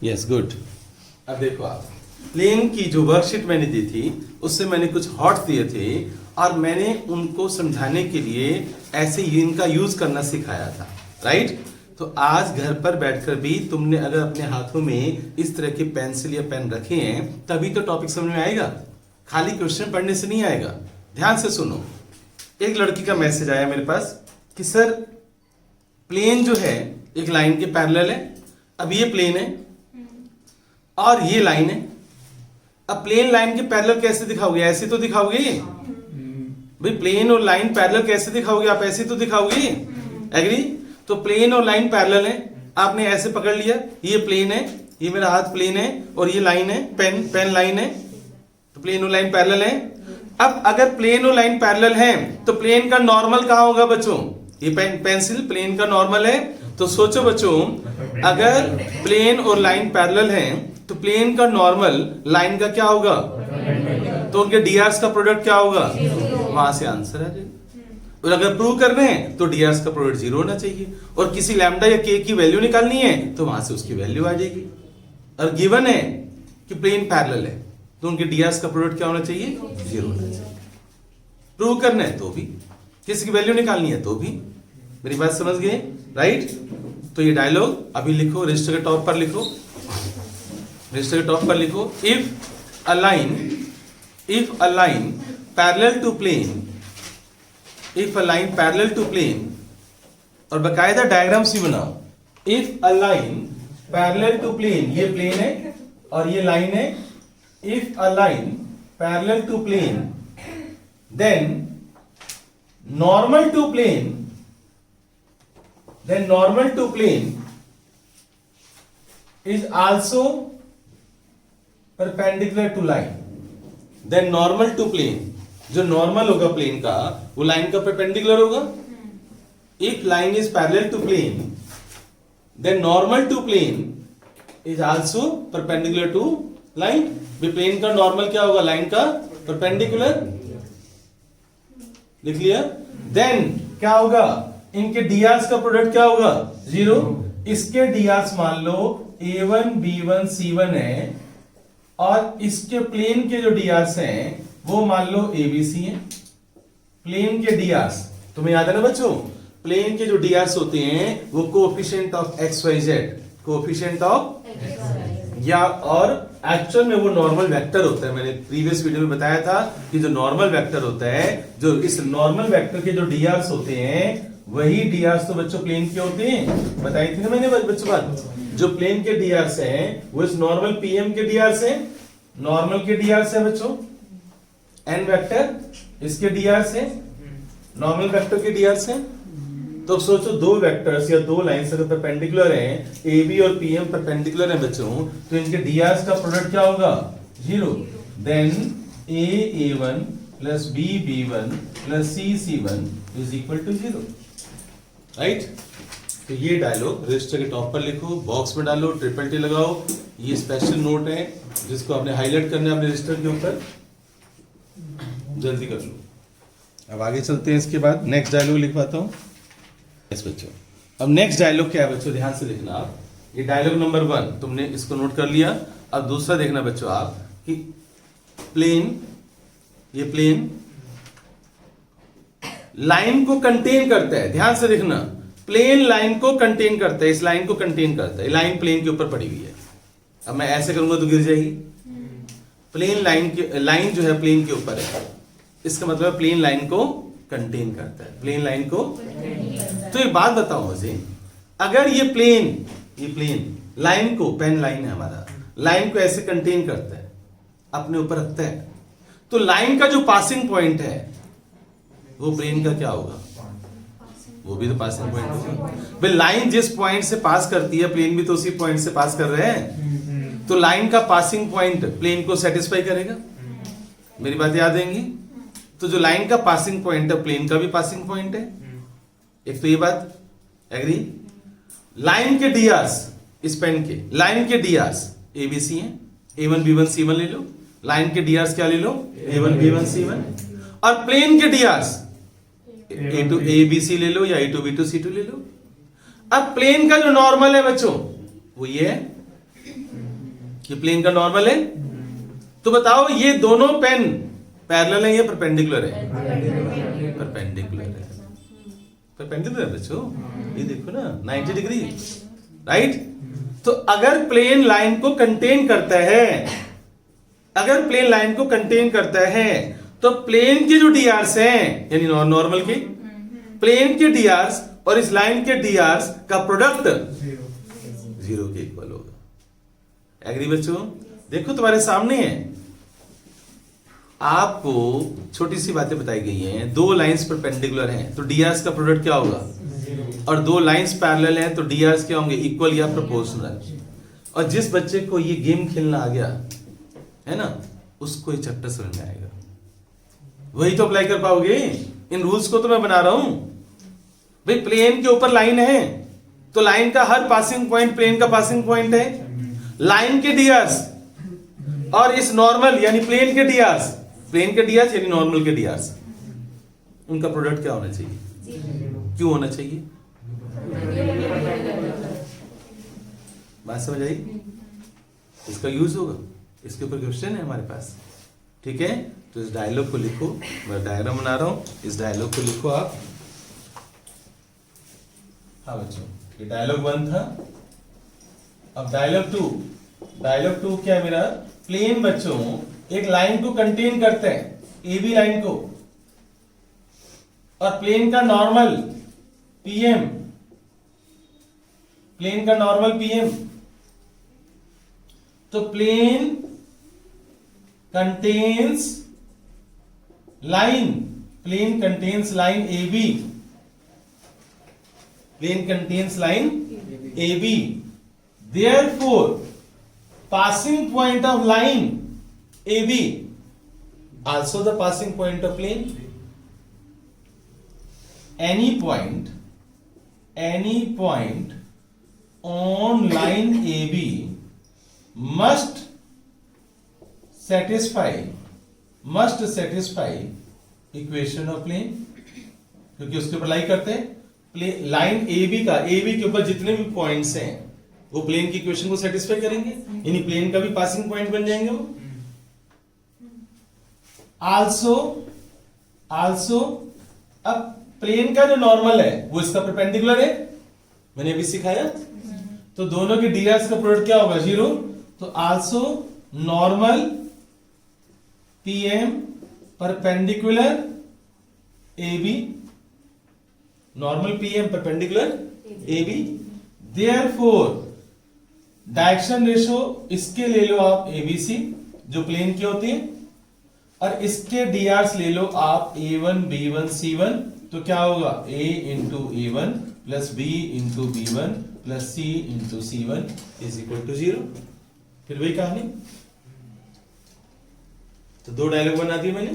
Yes good. अब देखो आप, प्लेन की जो वर्कशीट मैंने दी थी उससे मैंने कुछ हॉट्स दिए थे और मैंने उनको समझाने के लिए ऐसे इनका यूज करना सिखाया था, राइट। तो आज घर पर बैठकर भी तुमने अगर अपने हाथों में इस तरह के पेंसिल या पेन रखे हैं तभी तो टॉपिक समझ में आएगा, खाली क्वेश्चन पढ़ने से नहीं आएगा। ध्यान से सुनो, एक लड़की का मैसेज आया मेरे पास कि सर प्लेन जो है एक लाइन के पैरेलल है। अब ये प्लेन है और ये लाइन है। अब प्लेन लाइन के पैरेलल कैसे दिखाओगे? ऐसे तो दिखाओगे भाई। प्लेन और लाइन पैरेलल कैसे दिखाओगे? आप ऐसे तो दिखाओगे। एग्री? तो प्लेन और लाइन पैरेलल है, आपने ऐसे पकड़ लिया, ये प्लेन है, ये मेरा हाथ प्लेन है और ये लाइन है, पेन लाइन है, तो प्लेन और लाइन पैरेलल है। अब अगर प्लेन और लाइन पैरेलल है तो प्लेन का नॉर्मल कहां होगा बच्चों? ये पेंसिल प्लेन का नॉर्मल है। तो सोचो बच्चों, अगर प्लेन और लाइन पैरेलल है तो प्लेन का नॉर्मल लाइन का क्या होगा? तो उनके डीआरस का प्रोडक्ट क्या होगा? वहां से आंसर आ जाएगा। और अगर प्रूव करना है तो डीआरस का प्रोडक्ट 0 होना चाहिए और किसी लैम्डा या के की वैल्यू निकालनी है तो वहां से उसकी वैल्यू आ जाएगी। और गिवन है कि प्लेन पैरेलल है तो उनके डीआरस का प्रोडक्ट क्या होना चाहिए? 0 होना चाहिए। प्रूव करना है तो भी, किसी की वैल्यू निकालनी है तो भी। मेरी बात समझ गए, राइट? तो ये डायलॉग अभी लिखो, रजिस्टर के टॉप पर लिखो, रजिस्टर के टॉप पर लिखो। If a line parallel to plane, if a line parallel to plane, और बकायदा डायग्राम्स भी बनाओ। If a line parallel to plane, ये प्लेन है और ये लाइन है। If a line parallel to plane, then normal to plane, then normal to plane is also perpendicular to line, then normal to plane, जो normal होगा plane का वो line का परपेंडिकुलर होगा। If line is parallel to plane then normal to plane is also perpendicular to line. Plane का normal क्या होगा? Line का परपेंडिकुलर। लिख लिया? देन क्या होगा? इनके डीआरस का प्रोडक्ट क्या होगा? 0। इसके डीआरस मान लो A1 B1 C1 है और इसके प्लेन के जो डीआरस हैं वो मान लो ABC है। प्लेन के डीआरस तुम्हें याद है ना बच्चों? प्लेन के जो डीआरस होते हैं वो coefficient of XYZ, coefficient of, या और एक्चुअल में वो नॉर्मल वेक्टर होता है। मैंने प्रीवियस वीडियो में बताया था कि जो नॉर्मल वेक्टर होता है, जो इस नॉर्मल वेक्टर के जो डीआरस होते हैं वही डीआरस तो बच्चों प्लेन के होते हैं। बताई थी ना मैंने बच्चों बात। जो प्लेन के डीआरस हैं वो इस नॉर्मल पीएम के डीआरस हैं, नॉर्मल के डीआरस है बच्चों। एन वेक्टर इसके डीआरस है, नॉर्मल वेक्टर के डीआरस है। तो सोचो दो वेक्टर्स या दो लाइंस अगर परपेंडिकुलर हैं, ए बी और पी एम परपेंडिकुलर हैं बच्चों, तो इनके डीआरस का प्रोडक्ट क्या होगा? 0। Then A1 plus B1 plus C1 is equal to 0, right? तो ये डायलॉग रजिस्टर के टॉप पर लिखो, बॉक्स में डालो, ट्रिपल टी लगाओ। ये स्पेशल नोट है जिसको आपने हाईलाइट करना है अपने रजिस्टर के ऊपर। जल्दी कर लो। अब आगे चलते हैं। इसके बाद नेक्स्ट डायलॉग लिखवाता हूं। यस बच्चों, अब नेक्स्ट डायलॉग क्या है बच्चों? ध्यान से देखना आप। ये डायलॉग नंबर 1 तुमने इसको नोट कर लिया। अब दूसरा देखना बच्चों आप कि प्लेन, ये प्लेन लाइन को कंटेन करता है। ध्यान से देखना, प्लेन लाइन को कंटेन करता है, इस लाइन को कंटेन करता है। लाइन प्लेन के ऊपर पड़ी हुई है। अब मैं ऐसे करूंगा तो गिर जाएगी। प्लेन लाइन जो है प्लेन के ऊपर है, इसका मतलब प्लेन लाइन को कंटेन करता है, प्लेन लाइन को। तो एक बात बताओ मुझे, अगर ये प्लेन लाइन को, पेन लाइन है हमारा, लाइन को ऐसे कंटेन करता है, अपने ऊपर रखता है, तो लाइन का जो पासिंग पॉइंट है वो प्लेन का क्या होगा? वो भी तो पासिंग पॉइंट होगा। भाई लाइन जिस पॉइंट से पास करती है प्लेन भी तो उसी पॉइंट से पास कर रहे हैं, तो लाइन का पासिंग पॉइंट प्लेन को सेटिस्फाई करेगा। मेरी बात याद आएंगी? तो जो लाइन का पासिंग पॉइंट है प्लेन का भी पासिंग पॉइंट है। एक तो ये बात एग्री। लाइन के डीआरस, इस पेन के लाइन के डीआरस ABC है, A1 B1 C1 ले लो। लाइन के डीआरस क्या ले लो? A1 B1 C1। और प्लेन के डीआरस A2 ABC ले लो या A2 B2 C2 ले लो। अब प्लेन का जो नॉर्मल है बच्चों वो ये है, ये प्लेन का नॉर्मल है। तो बताओ ये दोनों पेन पैरेलल है या परपेंडिकुलर है? परपेंडिकुलर है। परपेंडिकुलर है बच्चों, ये देखो ना 90 डिग्री, राइट। तो अगर प्लेन लाइन को कंटेन करता है, अगर प्लेन लाइन को कंटेन करता है, तो प्लेन के जो डीआरस हैं यानी नॉर्मल के, प्लेन के डीआरस और इस लाइन के डीआरस का प्रोडक्ट 0 के इक्वल होगा। एग्री बच्चों? देखो तुम्हारे सामने है, आपको छोटी सी बातें बताई गई हैं। दो लाइंस परपेंडिकुलर हैं तो डीआरस का प्रोडक्ट क्या होगा, और दो लाइंस पैरेलल हैं तो डीआरस क्या होंगे, इक्वल या प्रोपोर्शनल। और जिस बच्चे को ये गेम खेलना आ गया है ना, उसको ये चैप्टर समझ में आएगा, वही तो अप्लाई कर पाओगे। इन रूल्स को तो मैं बना रहा हूं भाई। प्लेन के ऊपर लाइन है तो लाइन का हर पासिंग पॉइंट प्लेन का पासिंग पॉइंट है। लाइन के डीआरस और इस नॉर्मल यानी प्लेन के डीआरस, प्लेन के डीआरस यानी नॉर्मल के डीआरस, उनका प्रोडक्ट क्या होना चाहिए? क्यों होना चाहिए? बात समझ आई? इसका यूज होगा, इसके ऊपर क्वेश्चन है हमारे पास, ठीक है। तो इस डायलॉग को लिखो, मैं डायग्राम बना रहा हूं, इस डायलॉग को लिखो आप। हाँ बच्चों, ये डायलॉग 1 था। अब डायलॉग 2, डायलॉग 2 क्या है मेरा? प्लेन बच्चों एक लाइन को कंटेन करते हैं, ए बी लाइन को, और प्लेन का नॉर्मल पीएम, प्लेन का नॉर्मल पीएम। तो plane contains line, plane contains line A B, plane contains line A B. Therefore, passing point of line AB also the passing point of plane. Any point on line AB must satisfy equation of plane, क्योंकि उसके ऊपर लाई करते हैं। Line AB का, AB के ऊपर जितने भी पॉइंट्स हैं वो प्लेन की इक्वेशन को सेटिस्फाई करेंगे, यानी प्लेन का भी पासिंग पॉइंट बन जाएंगे वो। आल्सो अब प्लेन का जो नॉर्मल है वो इसका परपेंडिकुलर है, मैंने अभी सिखाया। तो दोनों के डीआरस का प्रोडक्ट क्या होगा? 0। तो also normal PM perpendicular AB, normal PM perpendicular AB। Therefore direction ratio इसके ले लो आप ABC जो प्लेन की होती है, और इसके डीआरस ले लो आप A1 B1 C1। तो क्या होगा? A into A1 plus B into B1 plus C into C1 is equal to 0। फिर वही कहानी। तो दो डायलॉग बना दिए मैंने,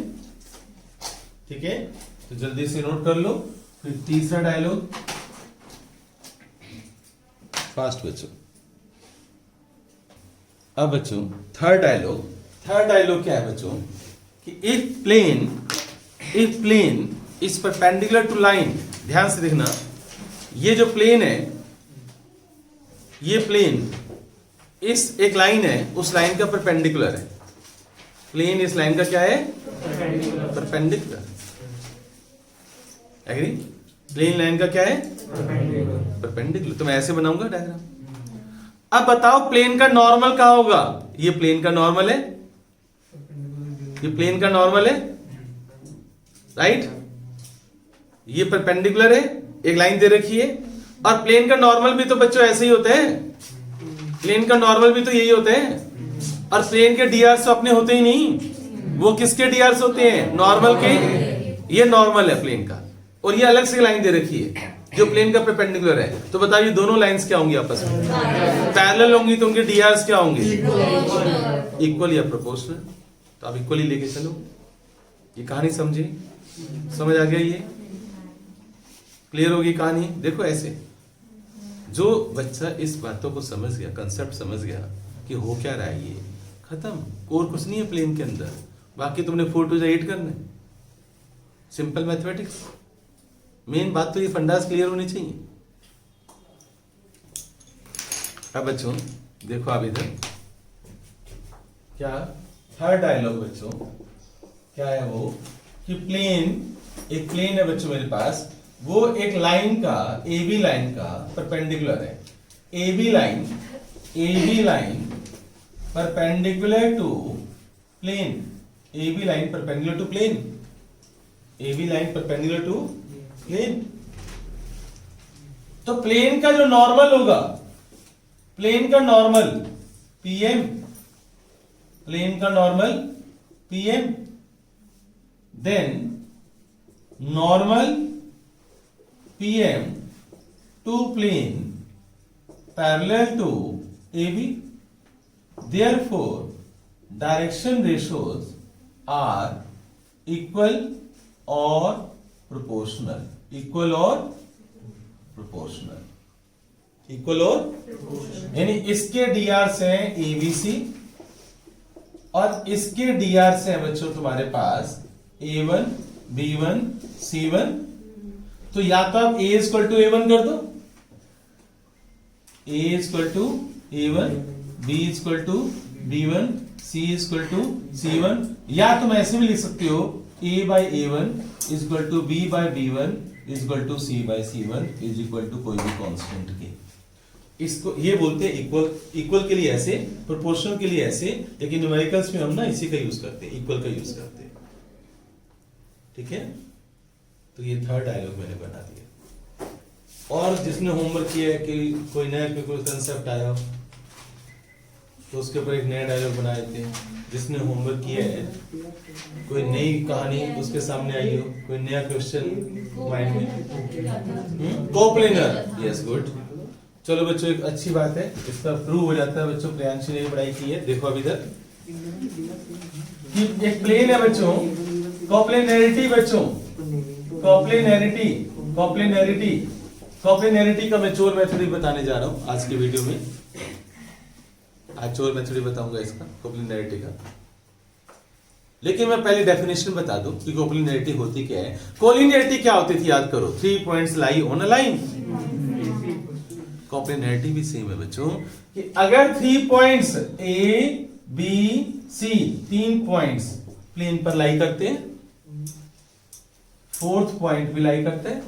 ठीक है। तो जल्दी से नोट कर लो। फिर तीसरा डायलॉग, फास्ट बच्चों। अब बच्चों थर्ड डायलॉग क्या है बच्चों? कि if plane is perpendicular to line, ध्यान से देखना, ये जो प्लेन है, ये प्लेन इस एक लाइन है, उस लाइन का परपेंडिकुलर है। प्लेन इस लाइन का क्या है? परपेंडिकुलर। एग्री? प्लेन लाइन का क्या है? परपेंडिकुलर। तो मैं ऐसे बनाऊंगा डायग्राम। अब बताओ प्लेन का नॉर्मल कहां होगा? ये प्लेन का नॉर्मल है, ये प्लेन का नॉर्मल है, राइट। ये परपेंडिकुलर है, एक लाइन दे रखी है। और प्लेन का नॉर्मल भी तो बच्चों ऐसे ही होते हैं, प्लेन का नॉर्मल भी तो यही होते हैं। और प्लेन के डीआरस तो अपने होते ही नहीं, वो किसके डीआरस होते हैं? नॉर्मल के। ये नॉर्मल है प्लेन का, और ये अलग से लाइन दे रखी है जो प्लेन का परपेंडिकुलर है। तो बताइए दोनों लाइंस क्या होंगी आपस में? पैरेलल होंगी, तो उनके डीआरस क्या होंगे? इक्वल या प्रोपोर्शनल। तो आप इक्वली लेके चलो। ये कहानी समझे? समझ आ गया? ये क्लियर होगी कहानी? देखो ऐसे जो बच्चा इस बातों को समझ गया, कंसेप्ट समझ गया कि हो क्या रहा है, ये खत्म। और कुछ नहीं है प्लेन के अंदर, बाकी तुमने 4 to 8 करने, सिंपल मैथमेटिक्स। मेन बात तो ये फंडास क्लियर होनी चाहिए। अब बच्चों देखो आप इधर, क्या थर्ड डायलॉग बच्चों क्या है वो कि एक प्लेन है बच्चों मेरे पास, वो एक लाइन का AB लाइन का परपेंडिकुलर है। AB line perpendicular to plane, AB line perpendicular to plane, AB line perpendicular to plane. तो प्लेन का जो नॉर्मल होगा, प्लेन का नॉर्मल PM, प्लेन का normal PM, then normal PM to plane parallel to AB. Therefore, direction ratios are equal or proportional. Equal or proportional. Equal or यानी इसके dr से है ABC और इसके dr से है बच्चों तुम्हारे पास A1, B1, C1। तो या तो आप A इक्वल टू A1 कर दो, A equal to A1, B equal to B1, C equal to C1, या तुम ऐसे भी लिख सकते हो A by A1 equal to B by B1 equal to C बाई C1 इज इक्वल टू कोई भी कांस्टेंट के। इसको ये बोलते हैं इक्वल के लिए ऐसे, प्रोपोर्शनल के लिए ऐसे, लेकिन न्यूमेरिकल्स में हम ना इसी का यूज करते हैं, इक्वल का यूज करते हैं। ठीक है, तो ये थर्ड डायलॉग मैंने बना दिया। और जिसने होमवर्क किया है कि कोई नया कोई कंसेप्ट आया तो उसके ऊपर एक नया डायलॉग बना देते हैं। जिसने होमवर्क किया है कोई नई कहानी उसके सामने आई हो, कोई नया क्वेश्चन माइंड में, कोप्लेनर, यस गुड। चलो बच्चों एक अच्छी बात है, इसका प्रूव हो जाता है बच्चों, प्रियांशी ने पढ़ाई की है। देखो अभी तक कि एक प्लेन है बच्चों, कॉप्लेनैरिटी बच्चों, कॉप्लेनैरिटी का मैं चोर मेथड ही बताने जा रहा हूं आज की वीडियो में। आज चोर मेथड ही बताऊंगा इसका, कॉप्लेनैरिटी का। लेकिन मैं पहले डेफिनेशन बता दूं कि कॉप्लेनैरिटी होती क्या है। कॉलिनियरिटी क्या होती थी याद करो, 3 points lie on a line. Coplanarity भी सेम है बच्चों कि अगर 3 points A B C, 3 points plane पर लाई करते हैं, 4th पॉइंट भी लाई करते हैं,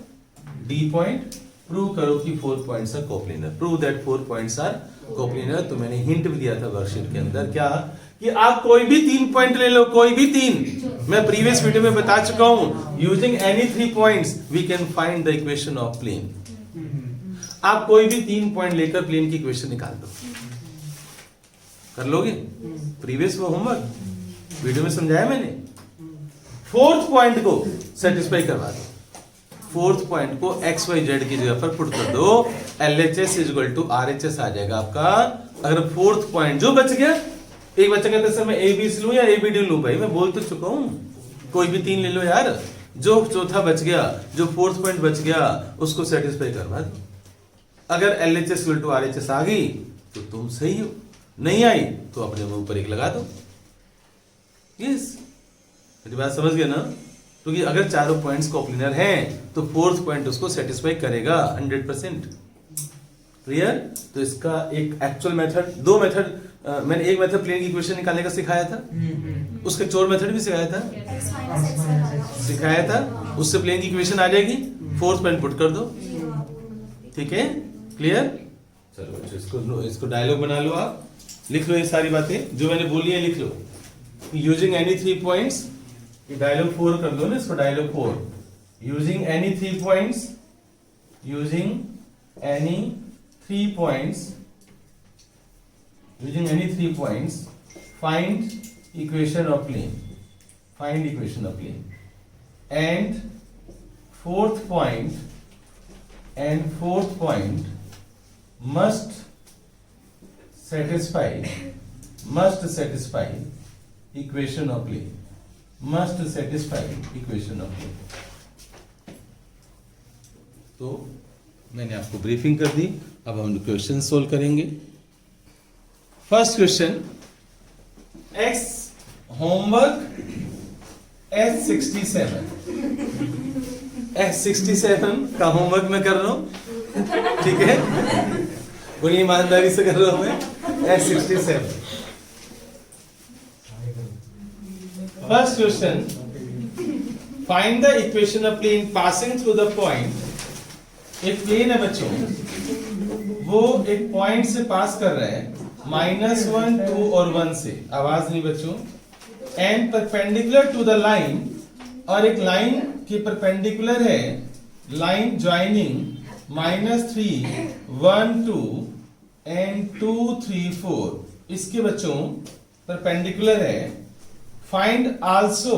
D पॉइंट, प्रूव करो कि 4 points are coplanar, prove that 4 points are coplanar. तो मैंने हिंट भी दिया था वर्कशीट के अंदर, क्या कि आप कोई भी 3 पॉइंट ले लो, कोई भी 3। मैं प्रीवियस वीडियो में बता चुका हूं, using any 3 points we can find the equation of plane. आप कोई भी 3 पॉइंट लेकर प्लेन की इक्वेशन निकाल दो, कर लोगे? प्रीवियस वो होमवर्क वीडियो में समझाया मैंने। 4th पॉइंट को सेटिस्फाई करवा दो, 4th पॉइंट को एक्स वाई जेड की जगह पर पुट कर दो, LHS इक्वल टू RHS आ जाएगा आपका। अगर 4th पॉइंट जो बच गया, एक बच्चा कहते सर मैं ABC लूं या ABD लूं, भाई मैं बोल तो चुका हूं कोई भी 3 ले लो यार। जो चौथा बच गया, जो 4th पॉइंट बच गया, उसको सेटिस्फाई करवा दो। अगर LHS इक्वल टू RHS आ गई तो तुम सही हो, नहीं आई तो अपने ऊपर एक लगा दो। यस, मेरी बात समझ गए ना? क्योंकि अगर चारों पॉइंट्स कोप्लेनर हैं तो 4th पॉइंट उसको सेटिस्फाई करेगा 100%। क्लियर? तो इसका एक एक्चुअल मेथड, 2 मेथड, मैंने एक मेथड प्लेन की इक्वेशन निकालने का सिखाया था, उसका चोर मेथड भी सिखाया था, उससे प्लेन की इक्वेशन आ जाएगी, 4th पॉइंट पुट कर दो। ठीक है, क्लियर? चलो बच्चों इसको डायलॉग बना लो, आप लिख लो ये सारी बातें जो मैंने बोली है, लिख लो। यूजिंग एनी 3 पॉइंट्स, डायलॉग 4 कर लो ना इसको, dialogue 4। Using any 3 points, using any 3 points, find equation of plane, find equation of plane, and 4th point must satisfy equation of plane, must satisfy equation of plane। तो मैंने आपको briefing कर दी, अब हम क्वेश्चन सोल्व करेंगे। First question, x homework S67 का homework मैं कर रहा हूं, ठीक है, बड़ी ईमानदारी से कर रहा हूं मैं। S67 first question, find the equation of plane passing through the point. एक प्लेन है बच्चों, वो एक पॉइंट से पास कर रहा है -1, 2 और 1 से, आवाज नहीं बच्चों, and perpendicular to the line, और एक लाइन के परपेंडिकुलर है लाइन ज्वाइनिंग -3, 1, 2 एंड 2, 3, 4, इसके बच्चों परपेंडिकुलर है। Find also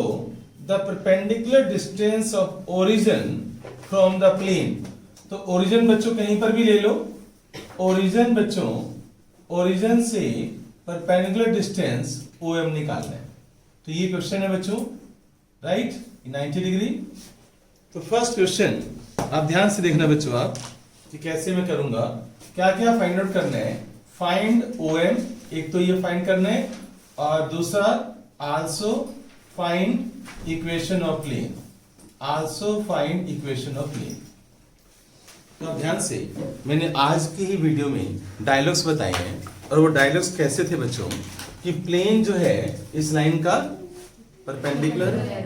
the perpendicular distance of origin from the plane. तो ओरिजिन बच्चों कहीं पर भी ले लो, ओरिजिन बच्चों, ओरिजिन से परपेंडिकुलर डिस्टेंस OM निकालना है। तो ये क्वेश्चन है बच्चों, राइट, 90 डिग्री। तो फर्स्ट क्वेश्चन आप ध्यान से देखना बच्चों, आप कि कैसे मैं करूंगा, क्या क्या फाइंड आउट करना है। फाइंड OM, एक तो ये फाइंड करना है, और दूसरा also find equation of plane, also find equation of plane. तो आप ध्यान से, मैंने आज की ही वीडियो में डायलॉग्स बताए हैं, और वो डायलॉग्स कैसे थे बच्चों, कि प्लेन जो है इस लाइन का परपेंडिकुलर है।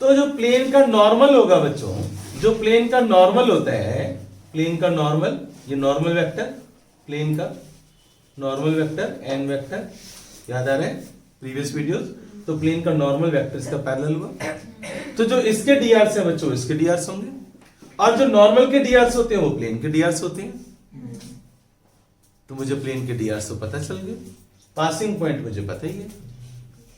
तो जो प्लेन का नॉर्मल होगा बच्चों, जो प्लेन का नॉर्मल होता है, प्लेन का नॉर्मल, ये नॉर्मल वेक्टर, प्लेन का नॉर्मल वेक्टर n वेक्टर, याद आ रहा है प्रीवियस वीडियोस। तो प्लेन का नॉर्मल वेक्टर इसका पैरेलल हुआ। तो जो इसके drs है बच्चों, इसके drs होंगे, और जो नॉर्मल के drs होते हैं वो प्लेन के drs होते हैं। तो मुझे प्लेन के drs तो पता चल गए, पासिंग पॉइंट मुझे पता ही है,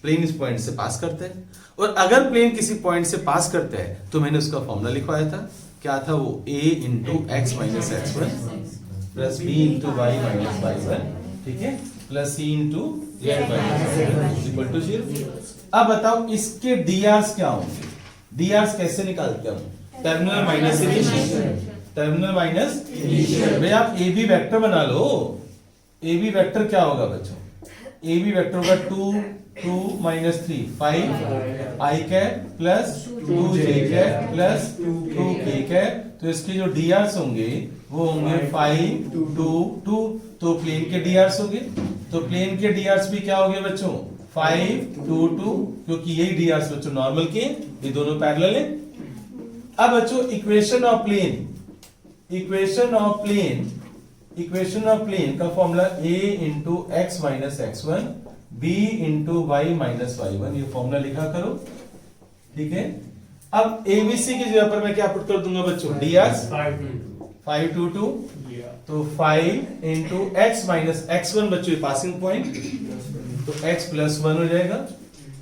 प्लेन इस पॉइंट से पास करता है। और अगर प्लेन किसी पॉइंट से पास करता है तो मैंने उसका फॉर्मूला लिखवाया था, क्या था वो, a into x minus x1 plus b into y minus y1, ठीक है, plus c into z minus equal to 0। अब बताओ इसके drs क्या होंगे, drs कैसे निकालते हैं हम, terminal minus initial, terminal minus initial. भाई आप ए बी वेक्टर बना लो, ए बी वेक्टर क्या होगा बच्चों, ए बी वेक्टर होगा 2 minus 3 5 i cap plus 2 j cap plus 2 k cap. तो इसके जो drs होंगे वो होंगे 5 2 2, तो प्लेन के drs होंगे। तो प्लेन के drs भी क्या हो गए बच्चों, 5 2 2, क्योंकि यही drs बच्चों नॉर्मल के, ये दोनों पैरेलल है। अब बच्चों equation of plane, equation of plane, equation of plane का formula a into x minus x1 b into Y minus y1, ये फॉर्मूला लिखा करो, ठीक है। अब abc की जगह पर मैं क्या पुट कर दूंगा बच्चों, drs 5 2 2, तो 5 इंटू एक्स माइनस x1 बच्चों पासिंग पॉइंट, तो x प्लस 1 हो जाएगा,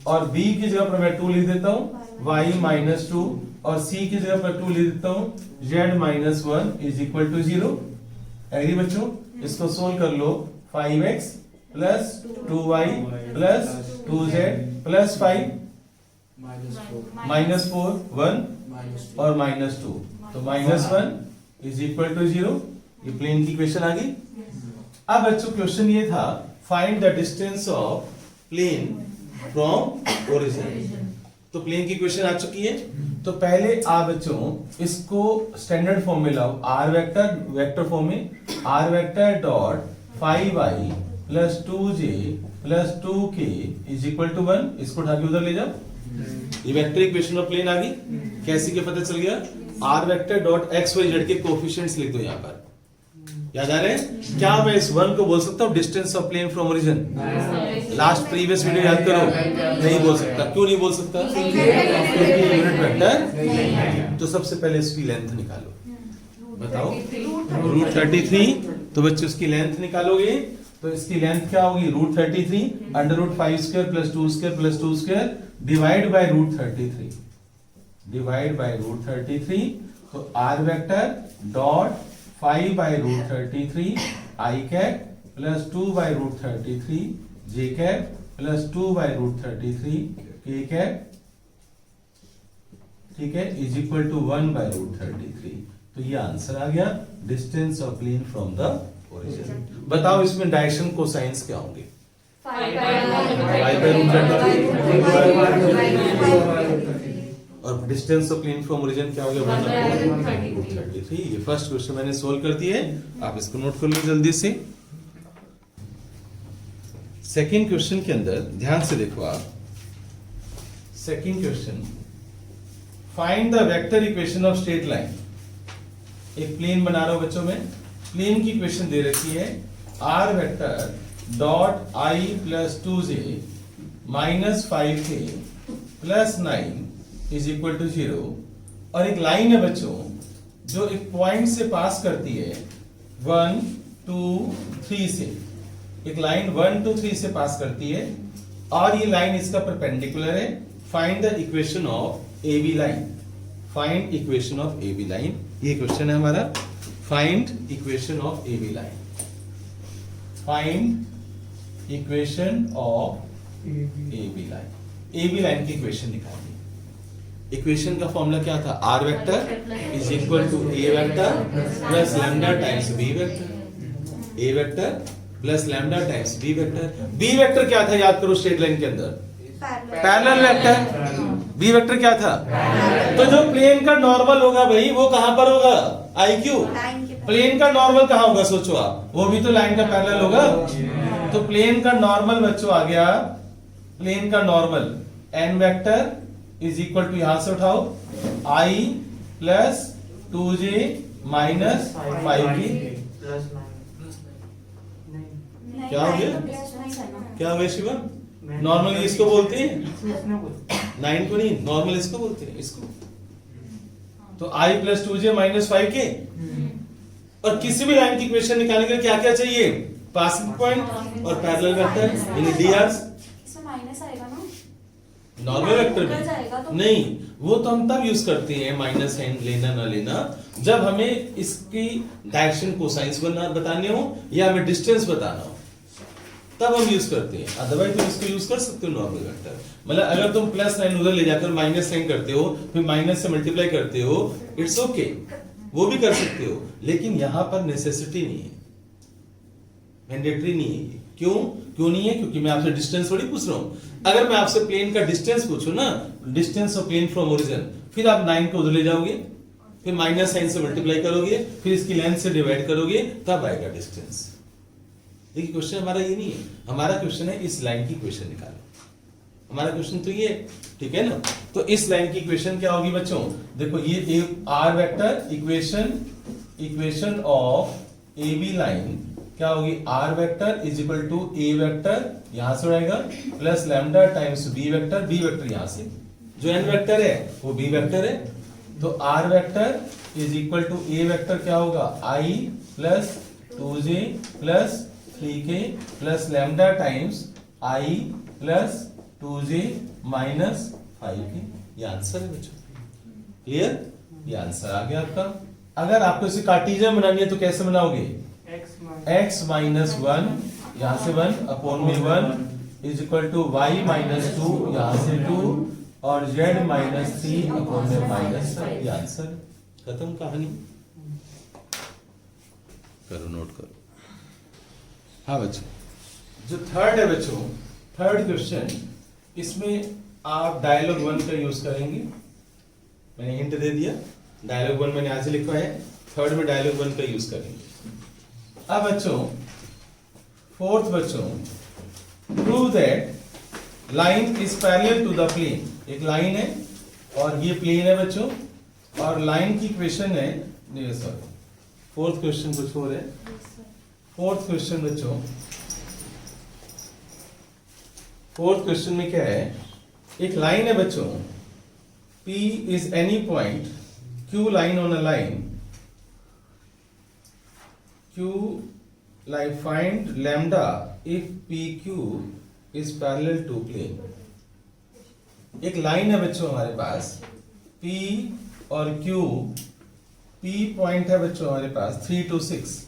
और b की जगह पर मैं 2 लिख देता हूं, y माइनस 2, और c की जगह पर 2 लिख देता हूं, z minus 1 is equal to 0। Agree बच्चों, इसको सोल्व कर लो, 5x plus 2y plus 2z plus 5 minus 4 1 और माइनस 2, तो माइनस 1 इज इक्वल टू 0। ये प्लेन की इक्वेशन आ गई। अब बच्चों क्वेश्चन ये था, find the distance of plane from origin. तो प्लेन की इक्वेशन आ चुकी है। तो पहले आप बच्चों इसको स्टैंडर्ड फॉर्म में लाओ, आर वेक्टर, वेक्टर फॉर्म में, R vector dot 5i plus 2j plus 2k is equal to 1। इसको उठा के उधर ले जाओ, ये वेक्टर इक्वेशन ऑफ प्लेन आ गई। कैसी के पता चल गया, R vector dot X Y Z के कोफिशिएंट्स लिख दो यहाँ पर, याद आ रहे हैं क्या। मैं इस 1 को बोल सकता हूँ distance of plane from origin, last previous video याद करो, नहीं बोल सकता। क्यों नहीं बोल सकता, क्योंकि यूनिट वेक्टर। तो सबसे पहले इसकी लेंथ निकालो, बताओ, रूट 33। तो बच्चों इसकी लेंथ निकालोगे तो इसकी लेंथ क्या होगी, root 33 under root 5 square plus 2 square plus 2 square divide by root 33, divide by root 33। तो R vector dot 5 by root 33 I cap plus 2 by root 33 J cap plus 2 by root 33 K cap, ठीक है, is equal to 1 by root 33। तो ये answer आ गया, distance of plane from the origin. बताओ इसमें direction cosines क्या होंगे, 5 बाय रूट 33 और distance of plane from origin क्या हो गया, 1 बाय रूट 33। ये फर्स्ट क्वेश्चन मैंने सोल्व कर दिया है, आप इसको नोट कर लो जल्दी से। सेकंड क्वेश्चन के अंदर ध्यान से देखो आप, second question, find the vector equation of straight line. एक प्लेन बना रहा हूं बच्चों में, प्लेन की इक्वेशन दे रखी है R vector dot I plus 2j minus 5k plus 9 is equal to 0, और एक लाइन है बच्चों जो एक पॉइंट से पास करती है 1 2 3 से, एक लाइन 1 2 3 से पास करती है और ये लाइन इसका परपेंडिकुलर है। Find the equation of A B line. Find equation of A B line, ये क्वेश्चन है हमारा। Find equation of A B line. Find equation of A B line. A B line की equation निकालिए। Equation का formula क्या था? R vector is equal to A vector plus lambda times B vector. A vector plus lambda times B vector. B vector क्या था याद करो straight line के अंदर? Parallel vector. बी वेक्टर क्या था? तो जो प्लेन का नॉर्मल होगा भाई वो कहां पर होगा? I Q. प्लेन का नॉर्मल कहां होगा सोचो आप? वो भी तो लाइन का पैरेलल होगा। तो प्लेन का नॉर्मल बच्चों आ गया, प्लेन का normal N vector is equal to, यहां से उठाओ, आई प्लस 2j माइनस 5k। क्या हो गया? क्या हो गया शिवम? नॉर्मल इसको बोलते हैं, 9 को नहीं, नॉर्मल इसको बोलते हैं, इसको। तो i plus 2j minus 5k। और किसी भी लाइन की इक्वेशन निकालने के लिए क्या क्या चाहिए? पासिंग पॉइंट और पैरेलल वेक्टर यानी dr। इसमें माइनस आएगा ना? नॉर्मल वेक्टर तो नहीं, वो तो हम तब यूज करते हैं माइनस साइन लेना ना लेना, जब हमें इसकी डायरेक्शन कोसाइंस बताने हो या हमें डिस्टेंस बताना हो, तब हम यूज करते हैं। अदरवाइज तुम इसको यूज कर सकते हो नॉर्मल वेक्टर। मतलब अगर तुम प्लस साइन उधर ले जाकर माइनस साइन करते हो, फिर माइनस से मल्टीप्लाई करते हो, इट्स ओके, वो भी कर सकते हो, लेकिन यहां पर नेसेसिटी नहीं है, मैंडेटरी नहीं है। क्यों नहीं है? क्योंकि मैं आपसे डिस्टेंस थोड़ी पूछ रहा हूं। अगर मैं आपसे प्लेन का डिस्टेंस पूछूं ना, distance of plane from origin, फिर आप 9 को उधर ले जाओगे, फिर माइनस साइन से मल्टीप्लाई करोगे, फिर इसकी लेंथ से डिवाइड करोगे, तब आएगा डिस्टेंस। देखिए क्वेश्चन हमारा ये नहीं है, हमारा क्वेश्चन है इस लाइन की इक्वेशन निकालो। हमारा क्वेश्चन तो ये, ठीक है ना? तो इस लाइन की इक्वेशन क्या होगी बच्चों? देखो ये R vector equation of A B line क्या होगी? R vector is equal to A vector, यहां से रहेगा, plus lambda times B vector, B vector यहां से, जो एन वेक्टर है वो बी वेक्टर है। तो R vector is equal to A vector क्या होगा? I plus 2j plus 3k plus lambda times I plus 2j minus 5k। ये आंसर है बच्चों, क्लियर? ये आंसर आ गया आपका। अगर आपको इसे कार्टेशियन बनानी है तो कैसे बनाओगे? x माइनस 1, यहां से 1 अपॉन में 1 is equal to y minus 2, यहां से 2, और z माइनस 3 अपॉन में माइनस। ये आंसर, खत्म कहानी। करो, नोट करो। हाँ बच्चों, जो थर्ड है बच्चों, थर्ड क्वेश्चन, इसमें आप डायलॉग 1 का यूज करेंगे। मैंने हिंट दे दिया, डायलॉग 1 मैंने आज लिखा है, थर्ड में डायलॉग 1 का यूज करेंगे। अब बच्चों फोर्थ बच्चों, prove that line is parallel to the plane. एक लाइन है और ये प्लेन है बच्चों, और लाइन की इक्वेशन है, नहीं सॉरी, फोर्थ क्वेश्चन कुछ और है। फोर्थ क्वेश्चन बच्चों, फोर्थ क्वेश्चन में क्या है? एक लाइन है बच्चों, P is any point, Q line on a line, Q like find lambda if PQ is parallel to plane। एक लाइन है बच्चों हमारे पास, P और Q, P पॉइंट है बच्चों हमारे पास 3 to 6,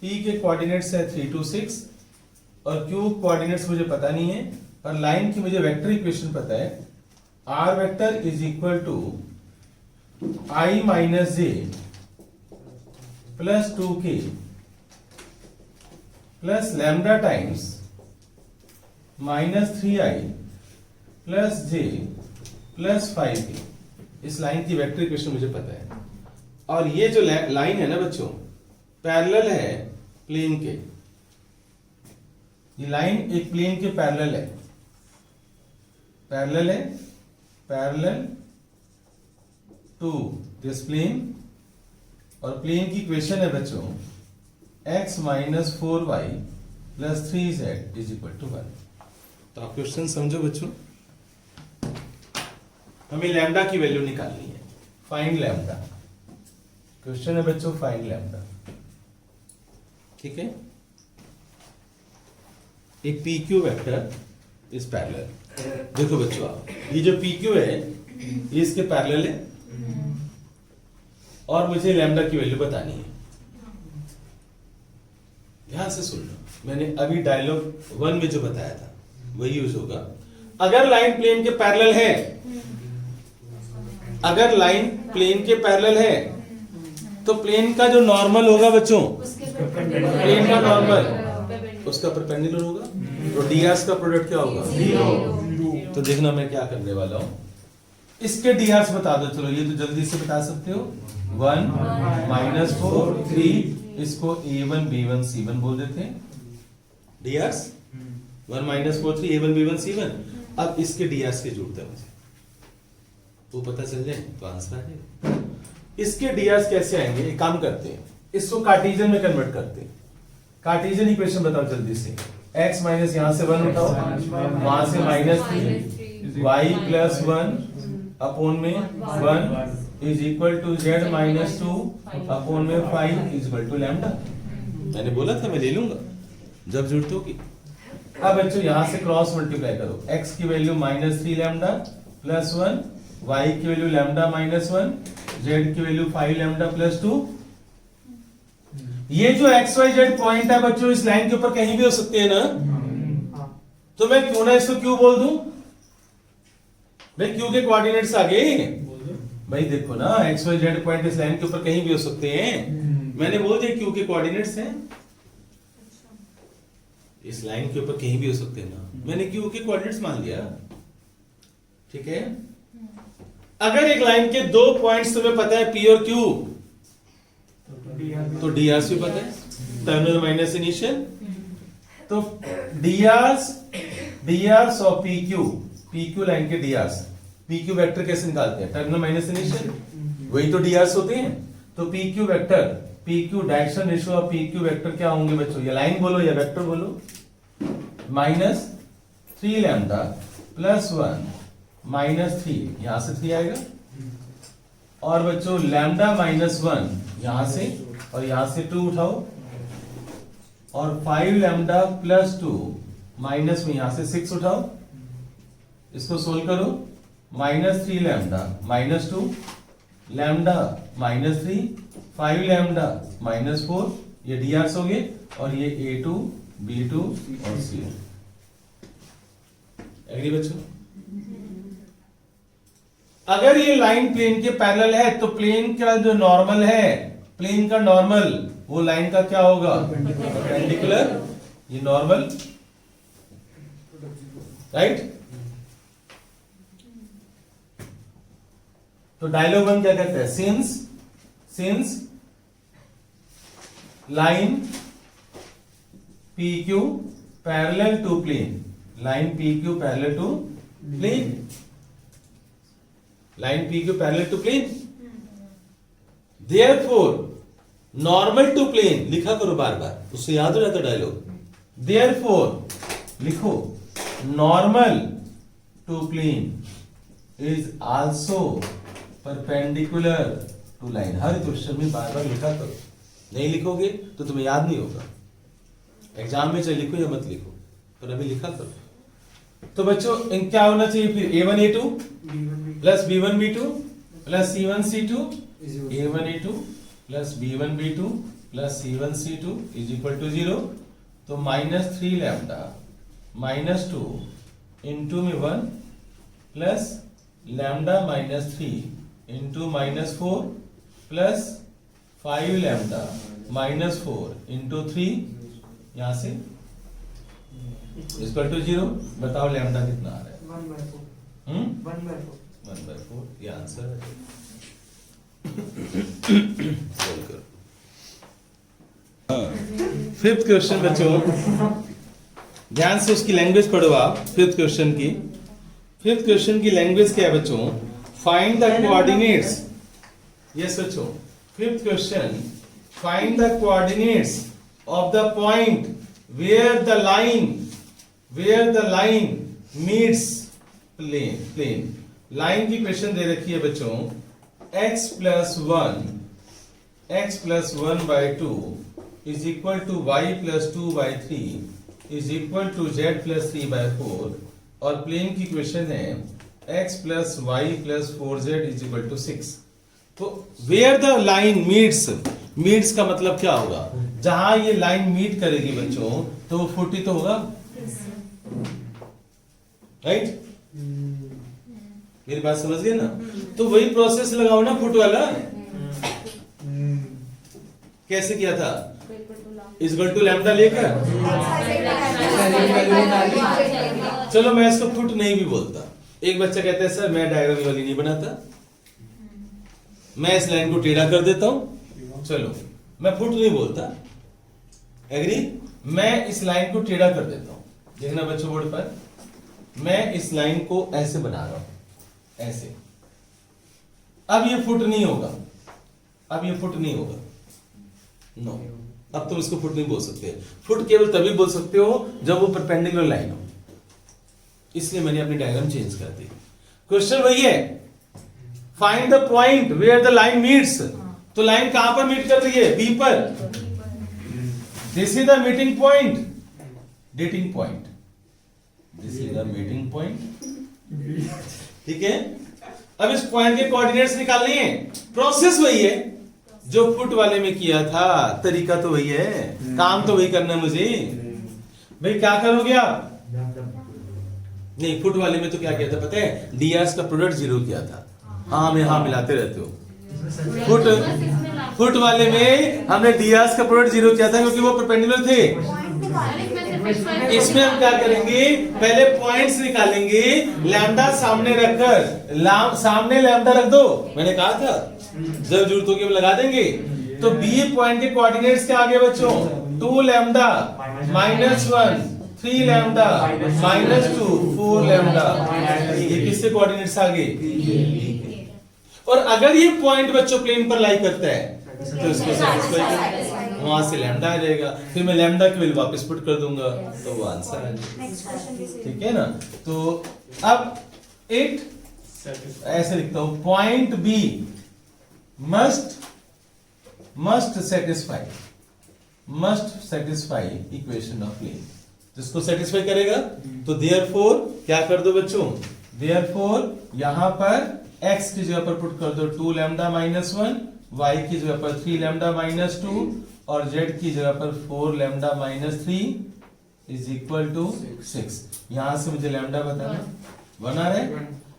P के कोऑर्डिनेट्स है 3 to 6 और Q कोऑर्डिनेट्स मुझे पता नहीं है, और लाइन की मुझे वेक्टर इक्वेशन पता है। R vector is equal to I minus j plus 2k plus lambda times minus 3i plus j plus 5k। इस लाइन की वेक्टर इक्वेशन मुझे पता है, और ये जो लाइन है ना बच्चों, पैरेलल है प्लेन के। ये लाइन एक प्लेन के पैरेलल है, पैरेलल है पैरेलल टू दिस प्लेन, और प्लेन की इक्वेशन है बच्चों x minus 4y plus 3z is equal to 1। तो आप क्वेश्चन समझो बच्चों, हमें लैम्डा की वैल्यू निकालनी है, फाइंड लैम्डा। क्वेश्चन है बच्चों फाइंड लैम्डा, ठीक है। एक पी क्यू वेक्टर इस पैरेलल, देखो बच्चों आप, ये जो पी क्यू है ये इसके पैरेलल है, और मुझे लैम्डा की वैल्यू बतानी है। ध्यान से सुन लो, मैंने अभी डायलॉग 1 में जो बताया था वही यूज होगा। अगर लाइन प्लेन के पैरेलल है, अगर लाइन प्लेन के पैरेलल है तो प्लेन का जो नॉर्मल होगा बच्चों, प्लेन का नॉर्मल उसका परपेंडिकुलर होगा, तो डीआर्स का प्रोडक्ट क्या होगा? 0। तो देखना मैं क्या करने वाला हूं, इसके डीआर्स बता दो। चलो ये तो जल्दी से बता सकते हो, 1 माइनस 4 3, इसको a1 b1 c1 बोल देते हैं। डीआर्स 1 माइनस 4 3 a1 b1 c1। अब इसके डीआर्स के जोड़ते हैं मुझे, वो पता चल जाए तो आंसर आ जाएगा। इसके डीआर्स कैसे आएंगे, एक काम करते हैं, इसको कार्टेशियन में कन्वर्ट करते हैं। कार्टेशियन इक्वेशन बताओ जल्दी से, x माइनस यहां से 1 उठाओ, वहां से -3 y प्लस 1 अपॉन में 1 is equal to z minus 2 upon में 5 इज इक्वल टू लैम्डा। मैंने बोला था मैं ले लूंगा जब जरूरत होगी। अब बच्चों यहां से क्रॉस मल्टीप्लाई करो, x की वैल्यू -3 लैम्डा प्लस 1, y की वैल्यू लैम्डा माइनस 1, z की वैल्यू 5 लैम्डा प्लस 2। ये जो x y z पॉइंट है बच्चों इस लाइन के ऊपर कहीं भी हो सकते हैं ना, तो मैं क्यों ना इसको क्यों बोल दूं भाई, क्यों के कोऑर्डिनेट्स आ गए भाई। देखो ना x y z पॉइंट इस लाइन के ऊपर कहीं भी हो सकते हैं, मैंने बोल दिया क्यों के कोऑर्डिनेट्स हैं, इस लाइन के ऊपर कहीं भी हो सकते हैं ना, मैंने क्यू के कोऑर्डिनेट्स मान लिया, ठीक है। अगर एक लाइन के 2 पॉइंट्स तुम्हें पता है पी और क्यू, तो डीआरस भी पता है, टर्मिनल माइनस इनिशियल। तो डीआरस और पीक्यू लाइन के डीआरस, पीक्यू वेक्टर कैसे निकालते हैं, टर्मिनल माइनस इनिशियल, वही तो डीआरस होते हैं। तो PQ vector, PQ direction ratio of PQ vector क्या होंगे बच्चों, या लाइन बोलो या वेक्टर बोलो, -3 लैम्डा प्लस 1 -3, यहां से 3 आएगा, और बच्चों लैम्डा -1 यहां से, और यहां से 2 उठाओ, और 5 लैम्डा प्लस 2 माइनस में यहां से 6 उठाओ, इसको सोल्व करो, -3 लैम्डा -2 लैम्डा -3 5 लैम्डा -4, ये डीआरस हो गए, और ये a2 b2 और c2। एग्री बच्चों? अगर ये लाइन प्लेन के पैरेलल है तो प्लेन का जो नॉर्मल है, प्लेन का नॉर्मल वो लाइन का क्या होगा, परपेंडिकुलर, ये नॉर्मल, राइट। तो डायलॉग 1 क्या कहते हैं, since line PQ parallel to plane, line PQ parallel to plane, line PQ parallel to plane, therefore normal to plane, लिखा करो बार बार, उससे याद हो जाता डायलॉग। देयरफॉर लिखो, normal to plane is also perpendicular to line. हर क्वेश्चन में बार बार लिखा करो, नहीं लिखोगे तो तुम्हें याद नहीं होगा। एग्जाम में चाहे लिखो या मत लिखो, पर अभी लिखा करो। तो बच्चों इन क्या होना चाहिए फिर, a1 a2 plus b1 b2 plus c1 c2, a1 a2 plus b1 b2 plus c1 c2 is equal to 0। तो -3 लैम्डा -2 इंटू में 1 plus lambda -3 into -4 plus 5 lambda -4 into 3, यहां से इक्वल टू 0। बताओ लैम्डा कितना आ रहा है, 1/4, ये आंसर है। सॉल्व करो। फिफ्थ क्वेश्चन बच्चों, ध्यान से उसकी लैंग्वेज पढ़ो आप। फिफ्थ क्वेश्चन की, फिफ्थ क्वेश्चन की लैंग्वेज क्या है बच्चों? Find the coordinates. यस बच्चों, fifth question, find the coordinates of the point where the line meets plane. Line की क्वेश्चन दे रखी है बच्चों, x plus 1 by 2 is equal to y plus 2 by 3 is equal to z plus 3 by 4, और plane की question है x plus y plus 4z is equal to 6। तो where the line meets का मतलब क्या होगा? जहां ये लाइन मीट करेगी बच्चों तो वो 40 तो होगा, राइट? मेरी बात समझ गए ना? तो वही प्रोसेस लगाओ ना फुट वाला। कैसे किया था? इक्वल टू लैम्डा लेकर। चलो मैं इसको फुट नहीं भी बोलता। एक बच्चा कहता है सर मैं डायग्राम वाली नहीं बनाता, मैं इस लाइन को टेढ़ा कर देता हूं। चलो मैं फुट नहीं बोलता, एग्री? मैं इस लाइन को टेढ़ा कर देता हूं। देखना बच्चों बोर्ड पर, मैं इस लाइन को ऐसे बना रहा हूं, ऐसे। अब ये फुट नहीं होगा, नो, अब तुम इसको फुट नहीं बोल सकते। फुट केवल तभी बोल सकते हो जब वो परपेंडिकुलर लाइन हो, इसलिए मैंने अपनी डायग्राम चेंज कर दी। क्वेश्चन वही है, find the point where the line meets. तो लाइन कहां पर मीट कर रही है? बी पर। This is the meeting point, dating point, this is the meeting point, ठीक है? अब इस पॉइंट के कोऑर्डिनेट्स निकालने हैं। प्रोसेस वही है जो फुट वाले में किया था, तरीका तो वही है, काम तो वही करना है मुझे। भाई क्या करोगे आप? नहीं, फुट वाले में तो क्या किया था पता है? डीआरस का प्रोडक्ट 0 किया था। हाँ में हाँ मिलाते रहते हो। फुट वाले में हमने डीआरस का प्रोडक्ट 0 किया था क्योंकि वो परपेंडिकुलर थे। इसमें हम क्या करेंगे? पहले पॉइंट्स निकालेंगे, लैम्डा सामने रखकर, सामने लैम्डा रख दो, मैंने कहा था जब जरूरत होगी हम लगा देंगे। तो बी पॉइंट के कोऑर्डिनेट्स क्या आ गए बच्चों? 2 लैम्डा -1, 3 लैम्डा -2, 4 लैम्डा। ये किससे कोऑर्डिनेट्स आ गए? और अगर ये पॉइंट बच्चों प्लेन पर लाई करता है तो इसको सेटिस्फाई कर, वहां से लैम्डा आ जाएगा, फिर मैं लैम्डा की वैल्यू वापस पुट कर दूंगा तो वो आंसर आ जाएगा, ठीक है ना? तो अब इट ऐसे लिखता हूं, point B must satisfy equation of plane. जिसको सेटिस्फाई करेगा तो देयरफॉर क्या कर दो बच्चों? देयरफॉर यहां पर x की जगह पर पुट कर दो 2 लैम्डा -1, y की जगह पर 3 लैम्डा -2 और z की जगह पर 4 लैम्डा -3 इज इक्वल टू 6। यहां से मुझे लैम्डा बताना 1 आ रहा है,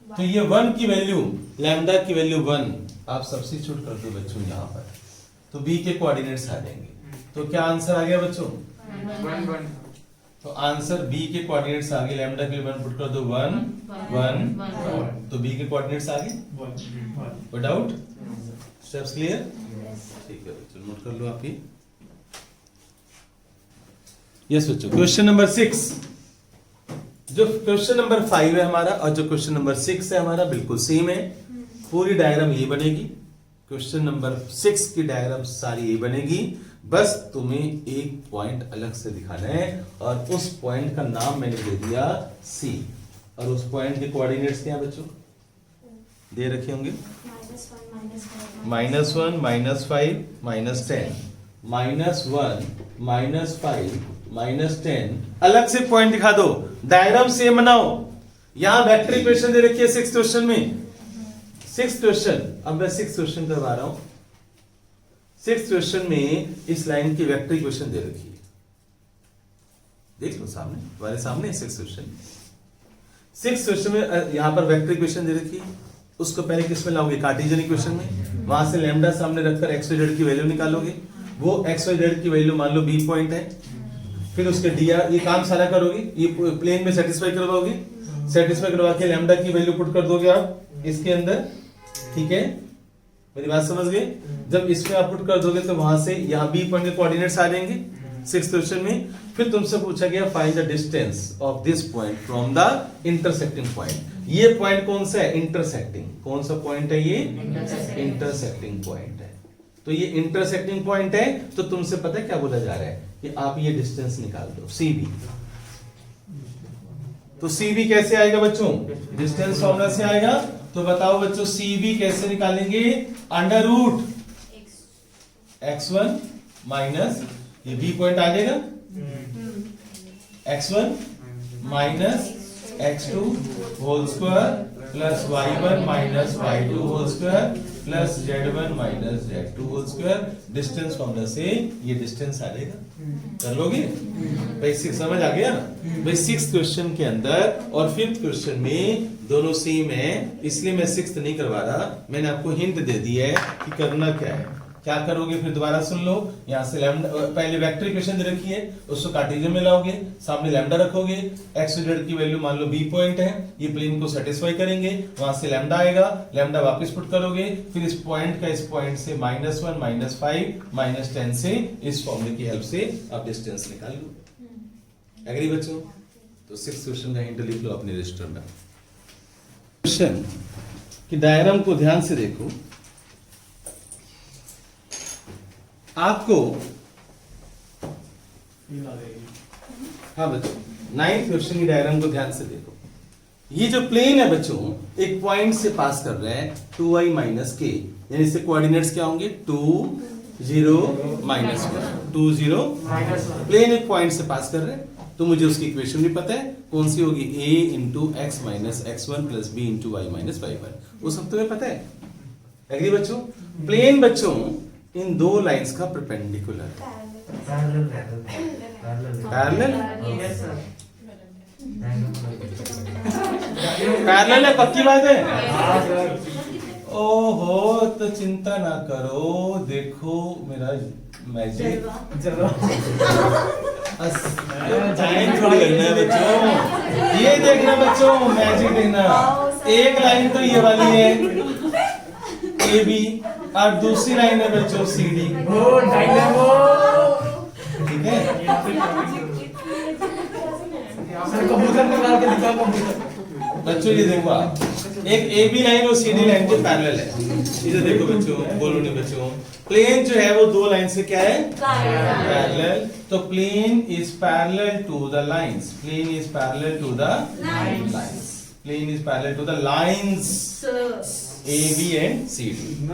तो ये 1 की वैल्यू, लैम्डा की वैल्यू 1 आप सब्स्टिट्यूट कर दो बच्चों यहाँ पर, तो b के कोऑर्डिनेट्स आ जाएंगे। तो क्या आंसर आ गया बच्चों? 1 तो आंसर b के कोऑर्डिनेट्स आ गए, लैम्डा के लिए 1 पुट कर दो 1 1, तो b के कोऑर्डिनेट्स आ गए। कोई डाउट? Steps clear? ठीक है बच्चों, नोट कर लो आप ही। यस बच्चों, क्वेश्चन नंबर 6, जो क्वेश्चन नंबर 5 है हमारा और जो क्वेश्चन नंबर 6 है हमारा बिल्कुल सेम है। पूरी डायग्राम ये बनेगी, क्वेश्चन नंबर 6 की डायग्राम सारी ये बनेगी, बस तुम्हें एक पॉइंट अलग से दिखाना है और उस पॉइंट का नाम मैंने दे दिया C, और उस पॉइंट के कोऑर्डिनेट्स क्या बच्चों दे रखे होंगे? -1 -5 -10, -1 -5 -10। अलग से पॉइंट दिखा दो, डायग्राम सेम बनाओ। यहां वेक्टर इक्वेशन दे रखी है 6th क्वेश्चन में, 6th क्वेश्चन। अब मैं 6th क्वेश्चन करवा रहा हूं। 6th क्वेश्चन में इस लाइन की वेक्टर इक्वेशन दे रखी है, देख लो सामने, तुम्हारे सामने 6th क्वेश्चन। 6th क्वेश्चन में यहां पर वेक्टर इक्वेशन दे रखी है, उसको पहले किस में लाओगे? कार्टेशियन इक्वेशन में। वहां से लैम्डा सामने रखकर एक्स वाई जेड की वैल्यू निकालोगे, वो एक्स वाई जेड की वैल्यू मान लो बी पॉइंट है, फिर उसके dr ये काम सारा करोगे, ये प्लेन में सेटिस्फाई करवाओगे, सेटिस्फाई करवा के लैम्डा की वैल्यू पुट कर दोगे आप इसके अंदर, ठीक है? मेरी बात समझ गए? जब इसमें आप पुट कर दोगे तो वहां से यहाँ बी पॉइंट के कोऑर्डिनेट्स आ जाएंगे, सिक्स क्वेश्चन में। फिर तुमसे पूछा गया find the distance of this point from the intersecting point. ये पॉइंट कौन सा है? इंटरसेक्टिंग। कौन सा पॉइंट है ये? इंटरसेक्टिंग पॉइंट है। तो ये इंटरसेक्टिंग पॉइंट है, तो तुमसे पता है क्या बोला जा रहा है कि आप ये डिस्टेंस निकाल दो, सी बी। तो सी बी कैसे आएगा बच्चों? डिस्टेंस फॉर्मूला से आएगा। तो बताओ बच्चों सी बी कैसे निकालेंगे? अंडर रूट x1 माइनस ये b पॉइंट आ जाएगा, x1 minus x2 whole square plus y1 minus y2 whole square plus z1 minus z2 whole square. Distance formula से ये डिस्टेंस आ जाएगा। कर लोगे? बेसिक समझ आ गया ना? भाई सिक्स क्वेश्चन के अंदर और फिफ्थ क्वेश्चन में दोनों सेम है, इसलिए मैं सिक्स्थ नहीं करवा रहा। मैंने आपको हिंट दे दी है कि करना क्या है। क्या करोगे फिर दोबारा सुन लो। यहाँ से लैम्डा, पहले वेक्टर इक्वेशन दे रखी है, उसको कार्टेशियन में लाओगे, सामने लैम्डा रखोगे, एक्स जेड की वैल्यू मान लो बी पॉइंट है, ये प्लेन को सेटिस्फाई करेंगे, वहां से लैम्डा आएगा, लैम्डा वापस पुट करोगे, फिर इस पॉइंट का इस पॉइंट से -1 -5 -10 से इस फॉर्मूले की हेल्प से आप डिस्टेंस निकाल लो। एग्री बच्चों? तो सिक्स क्वेश्चन का हिंट लिख लो अपने रजिस्टर में। क्वेश्चन की डायग्राम को ध्यान से देखो। आपको हाँ बच्चों, नाइन्थ क्वेश्चन की डायग्राम को ध्यान से देखो। ये जो प्लेन है बच्चों, एक पॉइंट से पास कर रहा है 2i माइनस के, यानी इससे कोऑर्डिनेट्स क्या होंगे? 2 0 -1 2 0 प्लेन एक पॉइंट से पास कर रहे हैं, तो मुझे उसकी इक्वेशन भी पता है। कौन सी होगी? a into x minus x1 plus b into Y minus y1। वो सब तुम्हें पता है। एग्री बच्चों? प्लेन बच्चों इन दो लाइंस का परपेंडिकुलर पैरेलल है, पक्की बात है। ओहो, तो चिंता ना करो, देखो मेरा मैजिक थोड़ी लगना है बच्चों। ये देखना बच्चों, मैजिक देखना। एक लाइन तो ये वाली है ए बी, और दूसरी लाइन है बच्चों सी डी। ठीक है? बच्चों ये देखो आप, एक ए बी लाइन और सी डी लाइन के पैरेलल है। इधर देखो बच्चों, बोलो नहीं बच्चों। प्लेन जो है वो दो लाइन से क्या है? पैरेलल। तो plane is parallel to the lines. Plane is parallel to the lines. Plane is parallel to the lines A B and C D.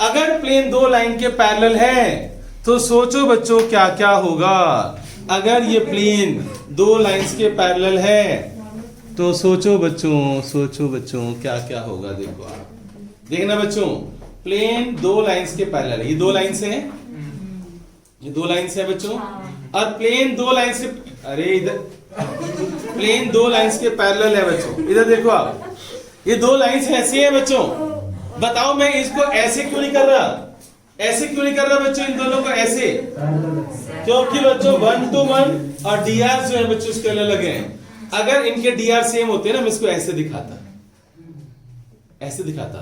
अगर प्लेन दो लाइन के पैरेलल है तो सोचो बच्चों क्या क्या होगा। अगर ये प्लेन दो लाइंस के पैरेलल है तो सोचो बच्चों क्या क्या होगा। देखो आप, देखना बच्चों, प्लेन दो लाइंस के पैरेलल है। ये दो लाइंस है, ये दो लाइंस है बच्चों, और प्लेन दो लाइंस के, अरे इधर प्लेन दो लाइंस के पैरेलल है बच्चों। इधर देखो आप, ये दो लाइंस ऐसी है बच्चों। बताओ मैं इसको ऐसे क्यों नहीं कर रहा? ऐसे क्यों नहीं कर रहा बच्चों इन दोनों को ऐसे? क्योंकि बच्चों 1 to 1 और dr जो है बच्चों इसके अलग हैं। अगर इनके dr सेम होते ना, मैं इसको ऐसे दिखाता, ऐसे दिखाता,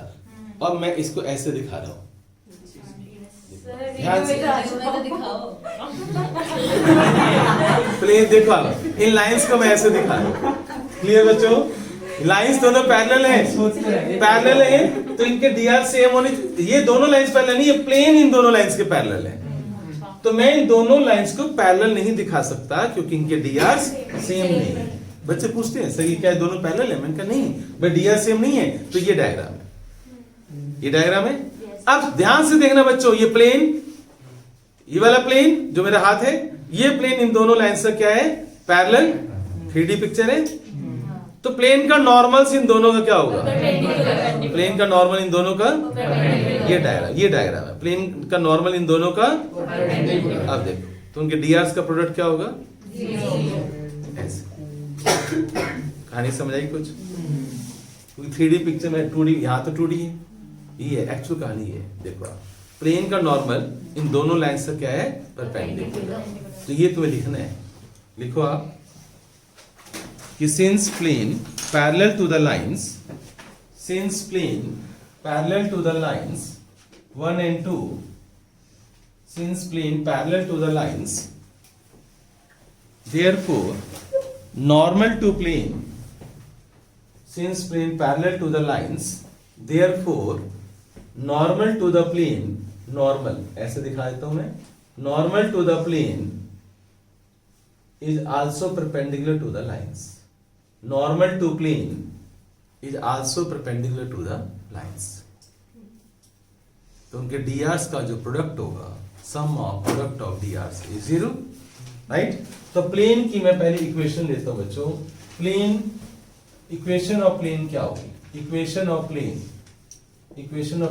और मैं इसको ऐसे दिखा रहा हूं। ध्यान से प्लीज देखो, इन लाइंस को मैं ऐसे दिखा रहा हूं। क्लियर बच्चों? लाइंस दोनों पैरेलल हैं, पैरेलल हैं, तो इनके dr सेम होने। ये दोनों लाइंस पैरेलल नहीं, ये प्लेन इन दोनों लाइंस के पैरेलल है। तो मैं इन दोनों लाइंस को पैरेलल नहीं दिखा सकता क्योंकि इनके dr सेम नहीं है। बच्चे पूछते हैं सही क्या दोनों पैरेलल है? मैंने कहा नहीं, भाई dr सेम नहीं है। तो ये डायग्राम है, ये डायग्राम है। अब ध्यान से देखना बच्चों, ये प्लेन, ये वाला प्लेन जो मेरा हाथ है, ये प्लेन इन दोनों लाइंस का क्या है? पैरेलल। 3D पिक्चर है। तो प्लेन का नॉर्मल इन दोनों का क्या होगा? प्लेन का नॉर्मल इन दोनों का, ये डायग्राम है। प्लेन का नॉर्मल इन दोनों का। अब देखो तो उनके dr का प्रोडक्ट क्या होगा? ऐसे। कहानी समझ आई कुछ? 3D पिक्चर में 2D, यहाँ तो 2D है, ये है एक्चुअल कहानी है। देखो आप, प्लेन का नॉर्मल इन दोनों लाइन से क्या है? परपेंडिकुलर। तो ये तुम्हें लिखना है। लिखो आप कि since plane parallel to the lines, since plane parallel to the lines 1 and 2, since plane parallel to the lines therefore normal to plane, since plane parallel to the lines, therefore normal to the plane, normal ऐसे दिखा देता हूं मैं, normal to the plane is also perpendicular to the lines. Normal to plane is also perpendicular to the lines. तो उनके drs का जो product होगा, sum of product of drs is 0, right? तो प्लेन की मैं पहले इक्वेशन लेता हूं बच्चों. प्लेन, इक्वेशन ऑफ प्लेन क्या होगी? इक्वेशन ऑफ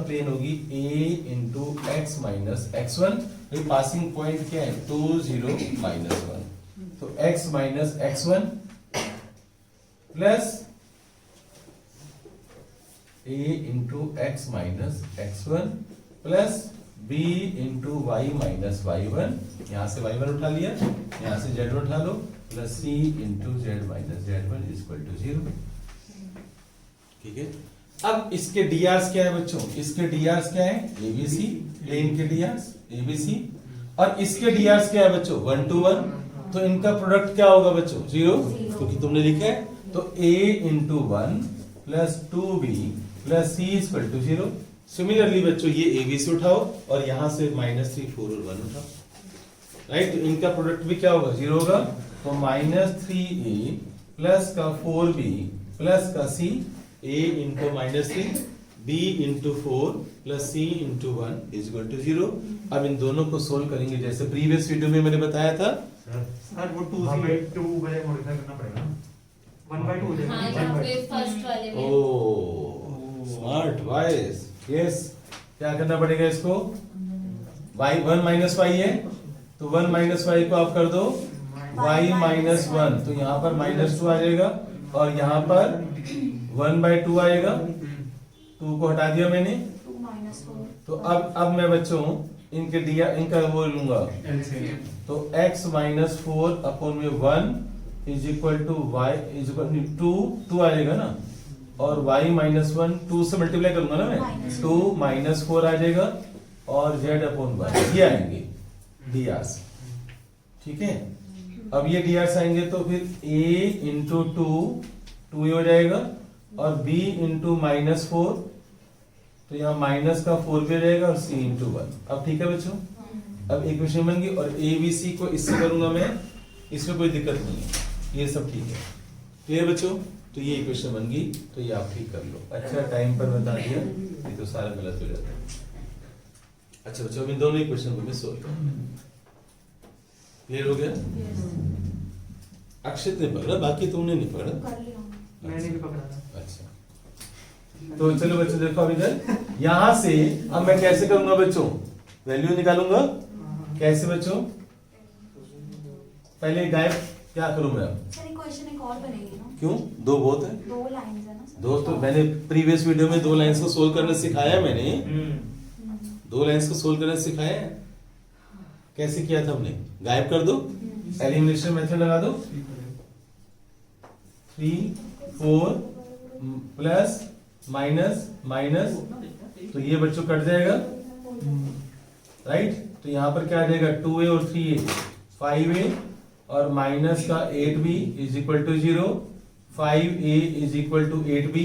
प्लेन होगी a into x minus X one. Passing point क्या है? 2 0 माइनस 1. तो x minus X one plus a into x minus X one plus b into Y minus Y one. यहां से y1 उठा लिया, यहां से z1 उठा लो, plus c into z minus z1 equal to 0. ठीक है. अब इसके drs क्या है बच्चों? इसके drs क्या है? abc, प्लेन के drs abc. और इसके drs क्या है बच्चों? 1 to 1. तो इनका प्रोडक्ट क्या होगा बच्चों? 0, क्योंकि तुमने लिखा है. तो a into 1 plus 2b plus c equal to 0. Similarly बच्चों ये abc उठाओ और यहां से -3 4 और 1 उठाओ, राइट? तो इनका प्रोडक्ट भी क्या होगा? 0 होगा. तो -3a प्लस का 4b प्लस का c, a into -3 b into 4 plus c into 1 is equal to 0. अब इन दोनों को सोल्व करेंगे जैसे प्रीवियस वीडियो में मैंने बताया था. सर वो 2/2 बजाय मॉडिफाई करना पड़ेगा ना, 1/2 हो हाँ, जाएगा. यहाँ पे फर्स्ट वाले में ओ स्मार्ट वाइस. यस, क्या करना पड़ेगा इसको? y 1 माइनस वाई है, तो 1 माइनस वाई को आप कर दो y माइनस 1. तो यहाँ पर -2 आ जाएगा और यहाँ पर 1/2 आएगा. 2 को हटा दिया मैंने. 2 minus 4. तो अब मैं बच्चों इनके दिया, इनका वो लूंगा. तो x माइनस 4 अपॉन में 1 is equal to y is equal to 2 आएगा ना, और y माइनस 1 2 से मल्टीप्लाई करूंगा ना मैं, 2 माइनस 4 आ जाएगा और z अपॉन 1 ये आएंगे drs. ठीक है. अब ये drs आएंगे तो फिर a इंटू 2 हो जाएगा और b इंटू -4, तो यहाँ माइनस का 4 भी रहेगा और c इंटू 1. अब ठीक है बच्चों, अब इक्वेशन बन गई. और abc को इससे करूंगा मैं, इसमें कोई दिक्कत नहीं है, ये सब ठीक है. क्लियर बच्चों? तो ये इक्वेशन बन गई, तो ये आप ठीक कर लो. अच्छा टाइम पर बता दिया, ये तो सारा गलत हो जाता है. अच्छा बच्चों, अब इन दोनों इक्वेशन को मैं सोल्व करूंगा. क्लियर हो गया? अक्षित ने पकड़ा, बाकी तुमने नहीं पकड़ा. कर लिया हूँ. मैंने भी पकड़ा था. अच्छा, तो चलो बच्चों देखो अब इधर, यहां से अब मैं कैसे करूंगा बच्चों? वैल्यू निकालूंगा. कैसे बच्चों? पहले गायब क्या करूं मैं? अब सर इक्वेशन एक और बनेगी ना? क्यों? 2 बहुत है. 2 लाइंस है ना सर? दोस्तों मैंने प्रीवियस वीडियो में 2 लाइंस को सोल्व करना सिखाया. मैंने 2 लाइंस को सोल्व करना सिखाया है. कैसे किया था हमने? गायब कर दो, एलिमिनेशन मेथड लगा दो. 3 4 प्लस माइनस माइनस, तो ये बच्चों कट जाएगा, राइट? तो यहां पर क्या आ जाएगा? 2a और 3a 5a और माइनस का 8b is equal to 0. 5a is equal to 8b,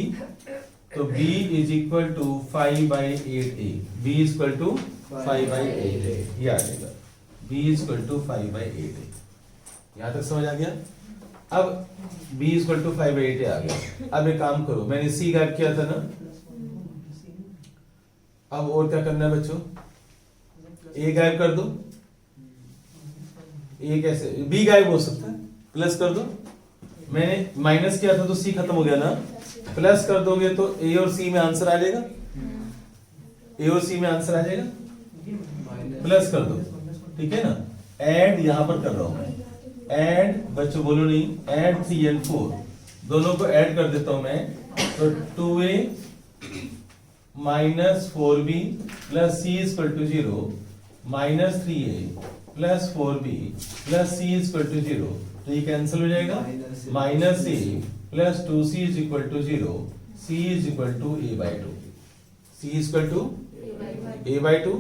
तो b is equal to 5/8a. b is equal to 5/8a, ये आ जाएगा. b is equal to 5/8a. यहां तक समझ आ गया? अब b is equal to 5/8a आ गया. अब एक काम करो, मैंने c गायब किया था ना, अब और क्या करना है बच्चों? a गायब कर दो. a कैसे? b गायब हो सकता है, प्लस कर दो. मैंने माइनस किया था तो c खत्म हो गया ना, प्लस कर दोगे तो a और c में आंसर आ जाएगा. a और c में आंसर आ जाएगा, प्लस कर दो. ठीक है ना? ऐड यहां पर कर रहा हूं मैं. ऐड बच्चों बोलो नहीं, ऐड 3 और 4 दोनों को ऐड कर देता हूं मैं. तो 2a minus 4b plus c equal to 0 minus 3a plus 4b plus c equal to 0. तो ये कैंसिल हो जाएगा. Minus a plus 2c is equal to 0, c is equal to a/2. c is equal to a/2.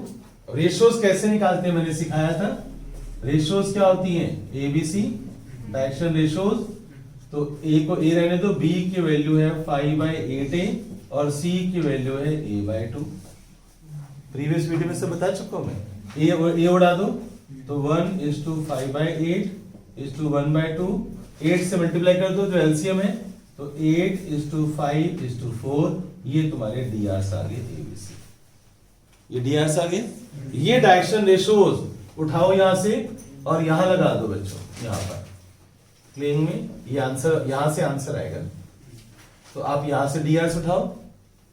Ratios कैसे निकालते हैं मैंने सिखाया था. रेशियोज क्या होती हैं? abc डायरेक्शन रेशोज, तो ए को ए रहने दो, बी की वैल्यू है 5/8a और सी की वैल्यू है a/2। प्रीवियस वीडियो में से बता चुका हूं मैं। ए उड़ा दो तो 1:5/8:1/2, 8 से मल्टीप्लाई कर दो जो एलसीएम है, तो 8:5:4, ये तुम्हारे डीआरस आ गए एबीसी। ये डीआरस आ गए। ये डायरेक्शन रेशोज उठाओ यहां से और यहां लगा दो बच्चों, यहां पर प्लेन में। ये आंसर, यहां से आंसर आएगा, तो आप यहां से डीआरस उठाओ,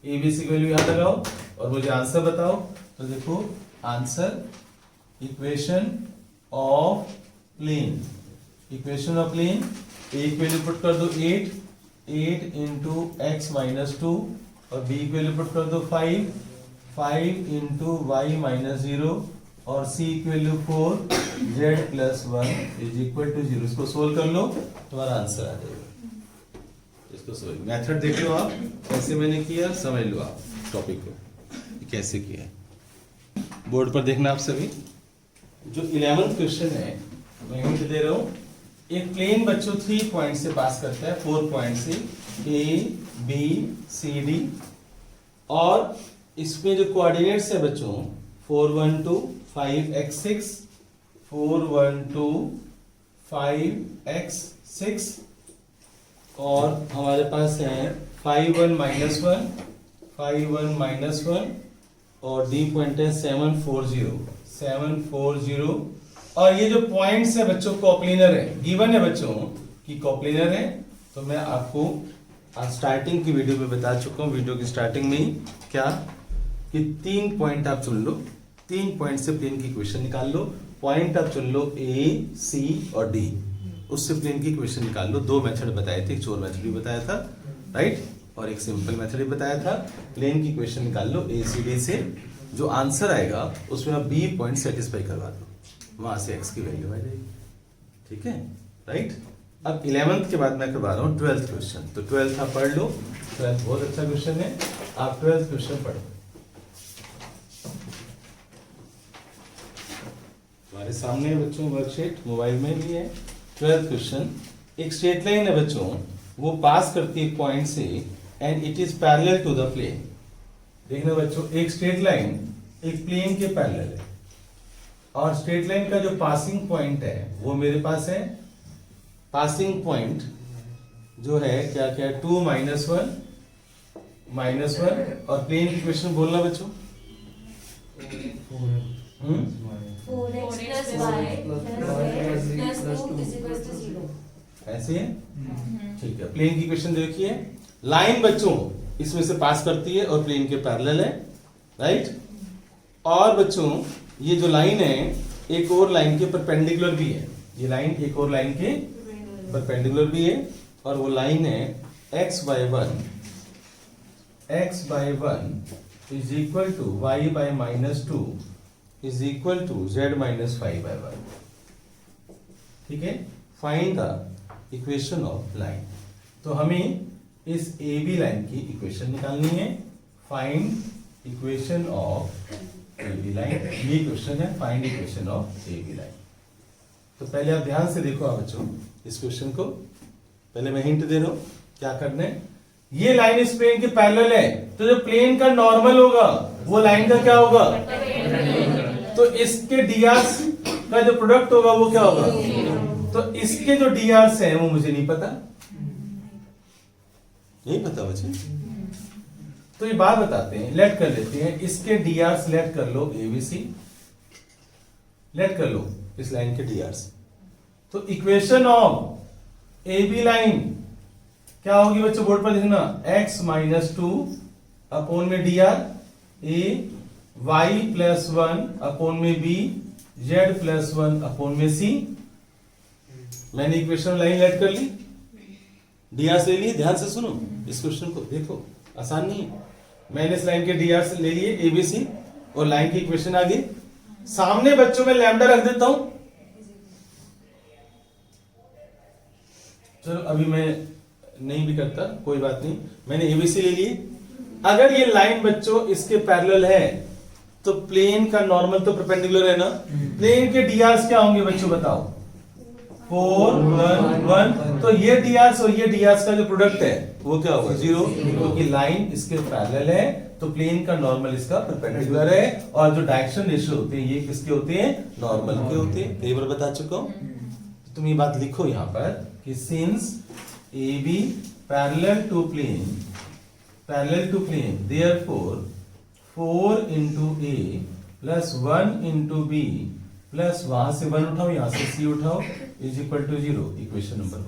एबीसी की वैल्यू यहां लगाओ और मुझे आंसर बताओ। तो देखो answer, equation of plane, equation of plane, एक वैल्यू पुट कर दो 8 into x minus 2 और b की वैल्यू पुट कर दो 5 into y minus 0 और c की value 4 z plus 1 is equal to 0। इसको सोल्व कर लो, तुम्हारा आंसर आ जाएगा। इसको सोल्व, मेथड देख लो आप कैसे मैंने किया, समझ लो आप टॉपिक को कैसे किया है। बोर्ड पर देखना आप सभी। जो 11th क्वेश्चन है मैं हिंट दे रहा हूं। एक प्लेन बच्चों 3 पॉइंट से पास करता है, 4 पॉइंट से, A, B, C, D, और इसमें जो कोऑर्डिनेट्स है बच्चों 4, 1, 2, 5, x, 6, 4, 1, 2, 5, x, 6, और हमारे पास है 5, 1, -1, 5, 1, -1, और D पॉइंट है 7, 4, 0, 7, 4, 0। और ये जो पॉइंट्स है बच्चों कोप्लेनर है, गिवन है बच्चों कि कोप्लेनर है। तो मैं आपको आज स्टार्टिंग की वीडियो में बता चुका हूँ, वीडियो की स्टार्टिंग में ही, क्या कि 3 पॉइंट आप चुन लो, 3 पॉइंट से प्लेन की इक्वेशन निकाल लो। पॉइंट आप चुन लो A, C और D, उससे प्लेन की इक्वेशन निकाल लो। 2 मेथड बताए थे, एक चोर मेथड भी बताया था, राइट, और एक सिंपल मेथड भी बताया था। प्लेन की इक्वेशन निकाल लो ACD से, जो आंसर आएगा उसमें आप B पॉइंट सेटिस्फाई करवा दो, वहां से x की वैल्यू आ जाएगी। ठीक है, राइट। अब 11th के बाद मैं करवा रहा हूँ 12th क्वेश्चन। तो 12th आप पढ़ लो, 12th बहुत अच्छा क्वेश्चन है, आप 12th क्वेश्चन पढ़ो। हमारे सामने बच्चों वर्कशीट मोबाइल में भी है। 12th क्वेश्चन, एक स्ट्रेट लाइन है बच्चों, वो पास करती है पॉइंट से and it is parallel to the plane. देखना बच्चों, एक स्ट्रेट लाइन एक प्लेन के पैरेलल है, और स्ट्रेट लाइन का जो पासिंग पॉइंट है वो मेरे पास है, पासिंग पॉइंट जो है क्या क्या 2, -1, और प्लेन की इक्वेशन बोलना बच्चों। 4x + y + 2 = 0। ऐसे है, ठीक है। प्लेन की इक्वेशन देखिए, लाइन बच्चों इसमें से पास करती है और प्लेन के पैरेलल है, राइट। और बच्चों ये जो लाइन है एक और लाइन के परपेंडिकुलर भी है, ये लाइन एक और लाइन के परपेंडिकुलर भी है, और वो लाइन है x/1 is equal to y/-2 is equal to z-5/1। ठीक है, find the equation of line. तो हमें इस AB लाइन की इक्वेशन निकालनी है। Find equation of AB line, ये क्वेश्चन है, find equation of AB line. तो पहले आप ध्यान से देखो आप बच्चों इस क्वेश्चन को, पहले मैं हिंट दे रहा हूं क्या करना है। ये लाइन इस प्लेन के पैरेलल है, तो जो प्लेन का नॉर्मल होगा वो लाइन का क्या होगा, तो इसके डीआर्स का जो प्रोडक्ट होगा वो क्या होगा, तो इसके जो डीआर्स हैं वो मुझे नहीं पता, नहीं पता बच्चे। तो ये बात बताते हैं, लेट कर लेते हैं, इसके डीआर्स लेट कर लो ABC, लेट कर लो इस लाइन के डीआर्स। तो इक्वेशन ऑफ AB लाइन क्या होगी बच्चों, बोर्ड पर लिखना, x-2 अपॉन में dr a, y+1 अपॉन में b, z+1 अपॉन में c। मैंने इक्वेशन लाइन लेट कर ली, डीआर ले लिए। ध्यान से सुनो इस क्वेश्चन को, देखो आसान नहीं है। मैंने इस लाइन के डीआर ले लिए ABC, और लाइन की इक्वेशन आ गई सामने। बच्चों में लैम्डा रख देता हूं, चलो अभी मैं नहीं भी करता, कोई बात नहीं। मैंने ABC ले लिए। अगर ये लाइन बच्चों इसके पैरेलल है तो प्लेन का नॉर्मल तो परपेंडिकुलर है ना, प्लेन के डीआरस क्या होंगे बच्चों बताओ, 4 1 1, तो ये डी आर्स और ये डी आर्स का जो प्रोडक्ट है वो क्या होगा 0, क्योंकि लाइन इसके पैरेलल है, तो प्लेन का नॉर्मल इसका परपेंडिकुलर है, और जो डायरेक्शन रेशियो होते हैं ये किसके होते हैं, नॉर्मल के होते हैं। कई बार बता चुका हूं, तुम ये बात लिखो यहाँ पर कि since A B parallel to plane therefore 4 into A plus 1 into B plus वहां से 1 उठाओ, यहां से C उठाओ, is equal to 0, equation number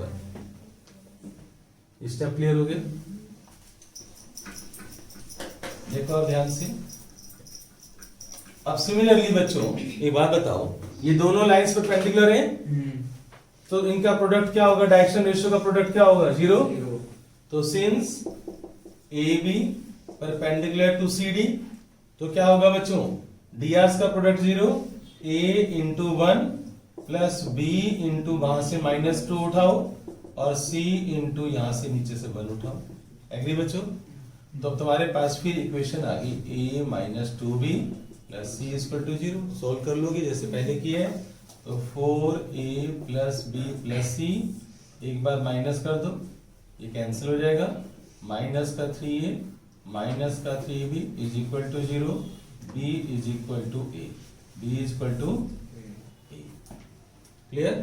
1। Step clear हो गया? देखो आप ध्यान से। अब सिमिलरली बच्चों एक बात बताओ, ये दोनों लाइंस परपेंडिकुलर हैं, तो इनका प्रोडक्ट क्या होगा, डायरेक्शन रेशियो का प्रोडक्ट क्या होगा 0। तो since A B perpendicular to C D, तो क्या होगा बच्चों, डी आर्स का product 0, A into 1 plus B into वहां से -2 उठाओ, और सी इंटू यहां से नीचे से 1 उठाओ। एग्री बच्चों? तो अब तुम्हारे पास फिर इक्वेशन आ गई a minus 2b plus C equal to 0। Solve कर लोगे जैसे पहले किए, तो 4a प्लस b प्लस सी, एक बार माइनस कर दो, ये कैंसिल हो जाएगा, माइनस का 3a माइनस का 3b is equal to 0, b is equal to a, b is equal to a। Clear?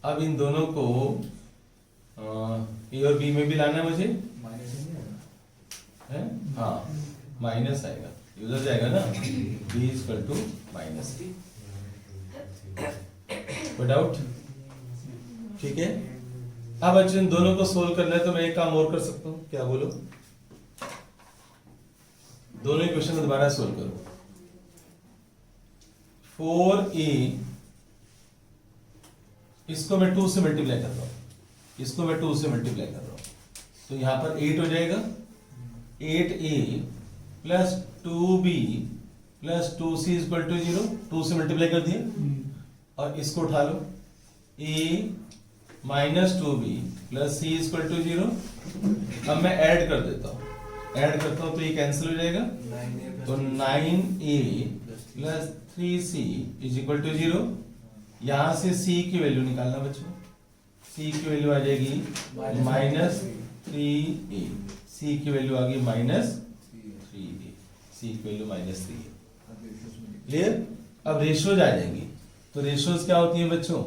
अब इन दोनों को ए और बी में भी लाना है मुझे, है? हाँ, माइनस आएगा, उधर जाएगा ना, b is equal to minus. कोई डाउट? ठीक है। अब बच्चों इन दोनों को सोल्व करना है, तो मैं एक काम और कर सकता हूँ, क्या बोलो? दोनों इक्वेशन को दोबारा सोल्व करो। 4a इसको मैं 2 से मल्टीप्लाई कर रहा हूं, इसको मैं 2 से मल्टीप्लाई कर रहा हूं, तो यहां पर 8 हो जाएगा, 8a plus 2b plus 2c equal to 0, 2 से मल्टीप्लाई कर दिए, और इसको उठा लो, a minus 2b plus c equal to 0। अब मैं ऐड कर देता हूं, ऐड करता हूं तो ये कैंसिल हो जाएगा, तो 9a plus 3c is equal to 0। यहां से c की वैल्यू निकालना बच्चों, c की वैल्यू आ जाएगी माइनस 3a, c की वैल्यू आ गई माइनस 3a, c की वैल्यू माइनस 3a। क्लियर? अब रेशियोज आ जाएंगी, तो रेशियोज क्या होती है बच्चों,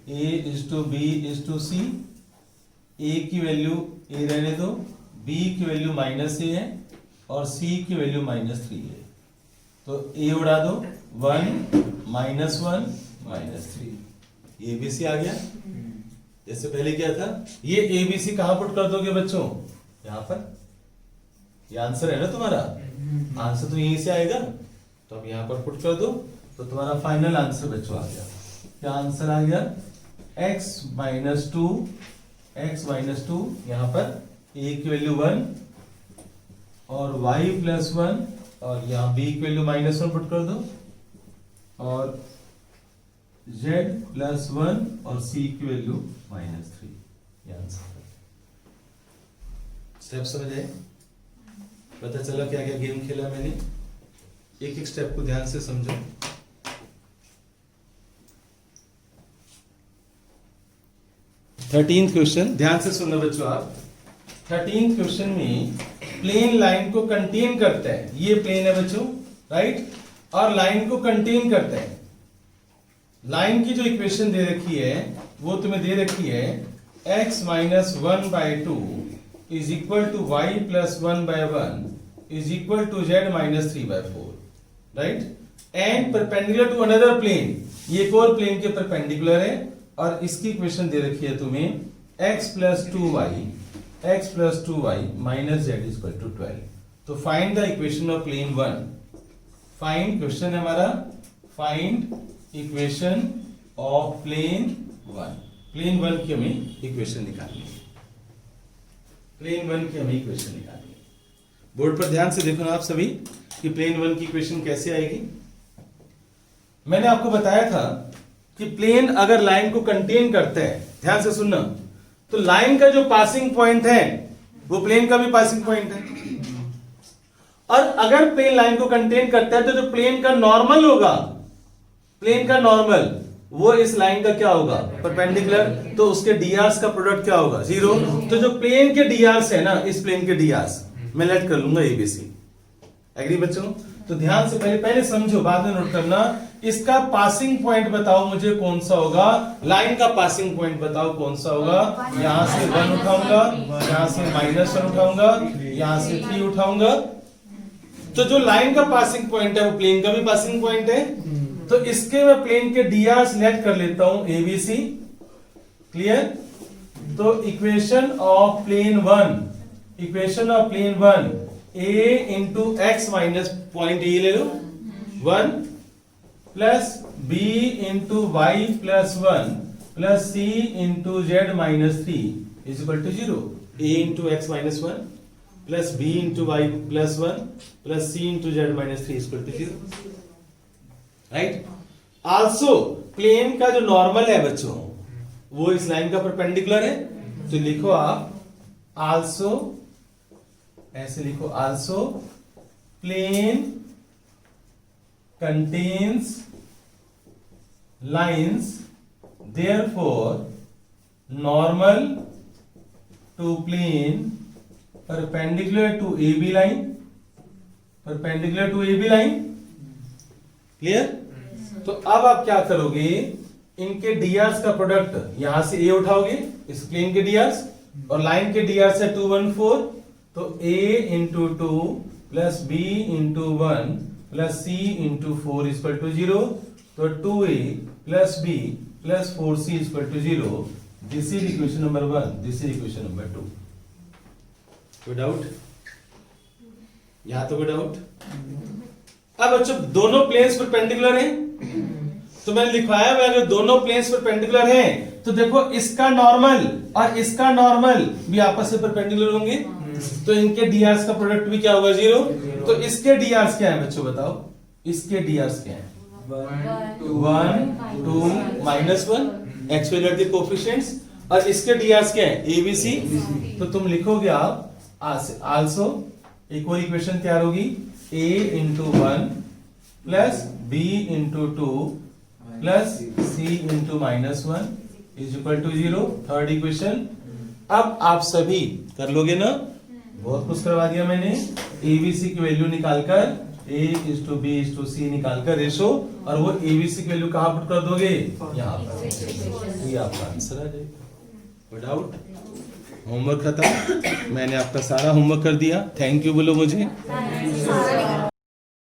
a is to b is to c, a की वैल्यू a रहने दो, b की वैल्यू माइनस a है, और c की वैल्यू माइनस 3 है, तो a उड़ा दो, 1 माइनस 1 माइनस 3, ये ABC आ गया जैसे पहले किया था। ये ABC कहां पुट कर दोगे बच्चों, यहां पर, ये आंसर है ना तुम्हारा, आंसर तो यहीं से आएगा, तो अब यहां पर पुट कर दो, तो तुम्हारा फाइनल आंसर बच्चों आ गया। क्या आंसर आ गया, x माइनस 2, यहां पर a की वैल्यू 1 और y प्लस 1, और यहां b की वैल्यू माइनस 1 पुट कर दो, और z प्लस 1 और c की वैल्यू माइनस 3, ये आंसर। स्टेप समझ आए? पता चला क्या क्या गेम खेला मैंने? एक एक स्टेप को ध्यान से समझो। 13th क्वेश्चन ध्यान से सुनना बच्चों आप। 13th क्वेश्चन में प्लेन लाइन को कंटेन करता है, ये प्लेन है बच्चों, राइट, और लाइन को कंटेन करता है। लाइन की जो इक्वेशन दे रखी है वो तुम्हें दे रखी है x minus 1/2 is equal to y plus 1/1 is equal to z minus 3/4, right, and perpendicular to another plane, ये एक और प्लेन के परपेंडिकुलर है, और इसकी इक्वेशन दे रखी है तुम्हें x plus 2y minus z equal to 12। तो find the equation of plane 1। Find, question है हमारा, find equation of plane 1। Plane 1 की हमें इक्वेशन निकालनी है, प्लेन 1 की हमें इक्वेशन निकालनी है। बोर्ड पर ध्यान से देखो ना आप सभी कि प्लेन 1 की इक्वेशन कैसे आएगी। मैंने आपको बताया था कि प्लेन अगर लाइन को कंटेन करता है, ध्यान से सुनना, तो लाइन का जो पासिंग पॉइंट है वो प्लेन का भी पासिंग पॉइंट है, और अगर प्लेन लाइन को कंटेन करता है तो जो प्लेन का नॉर्मल होगा, प्लेन का नॉर्मल वो इस लाइन का क्या होगा, परपेंडिकुलर, तो उसके डीआरस का प्रोडक्ट क्या होगा, 0। तो जो प्लेन के डीआरस है ना, इस प्लेन के डीआरस मैं लेट कर लूंगा एबीसी। एग्री बच्चों? तो ध्यान से पहले समझो, बाद में नोट करना। इसका पासिंग पॉइंट बताओ मुझे कौन सा होगा, लाइन का पासिंग पॉइंट बताओ कौन सा होगा। यहां से 1 उठाऊंगा, यहां से -1 उठाऊंगा, यहां से 3 उठाऊंगा। तो जो लाइन का पासिंग पॉइंट है वो प्लेन का भी पासिंग पॉइंट है। तो इसके मैं प्लेन के डीआर सिलेक्ट कर लेता हूं एबीसी। क्लियर? तो equation of plane 1 a into x minus point A ले लो 1 plus b into y plus 1 plus c into z minus 3 is equal to 0। a into x minus 1 plus b into y plus 1 plus c into z minus 3 is equal to 0। Right? Also plane का जो normal है बच्चों वो इस line का perpendicular है। तो लिखो आप आल्सो, ऐसे लिखो, also plane contains lines therefore normal to plane perpendicular to AB line, perpendicular to AB line. Clear? तो अब आप क्या करोगे, इनके डीआरस का प्रोडक्ट यहां से A उठाओगे, इस प्लेन के डीआरस, और लाइन के डीआरस है 2 1 4, तो A into 2 plus B into 1 plus C into 4 is equal to 0। तो 2A plus B plus 4C is equal to 0। This is equation number 1, this is equation number 2। कोई डाउट? यहां तो कोई डाउट? अब बच्चों दोनों प्लेन्स परपेंडिकुलर हैं, तो मैंने लिखवाया है अगर दोनों प्लेन्स परपेंडिकुलर हैं तो देखो इसका नॉर्मल और इसका नॉर्मल भी आपस में परपेंडिकुलर होंगे, तो इनके डीआरस का प्रोडक्ट भी क्या होगा, 0। तो इसके डीआरस क्या है बच्चों बताओ, इसके डीआरस क्या है, 1 2 -1 एक्स वाई जेड के कोएफिशिएंट्स, और इसके डीआरस क्या है, एबीसी। तो तुम लिखोगे आप आल्सो, एक और इक्वेशन तैयार होगी, a into 1 plus b into 2 plus c into -1 is equal to 0। Third equation. अब आप सभी कर लोगे ना, बहुत कुछ करवा दिया मैंने। एबीसी की वैल्यू निकालकर a is to b is to c निकालकर रेशो, और वो एबीसी की वैल्यू कहां पुट कर दोगे, यहां पर। ये आपका आंसर आ जाएगा। कोई डाउट? होमवर्क खत्म। मैंने आपका सारा होमवर्क कर दिया। थैंक यू बोलो मुझे।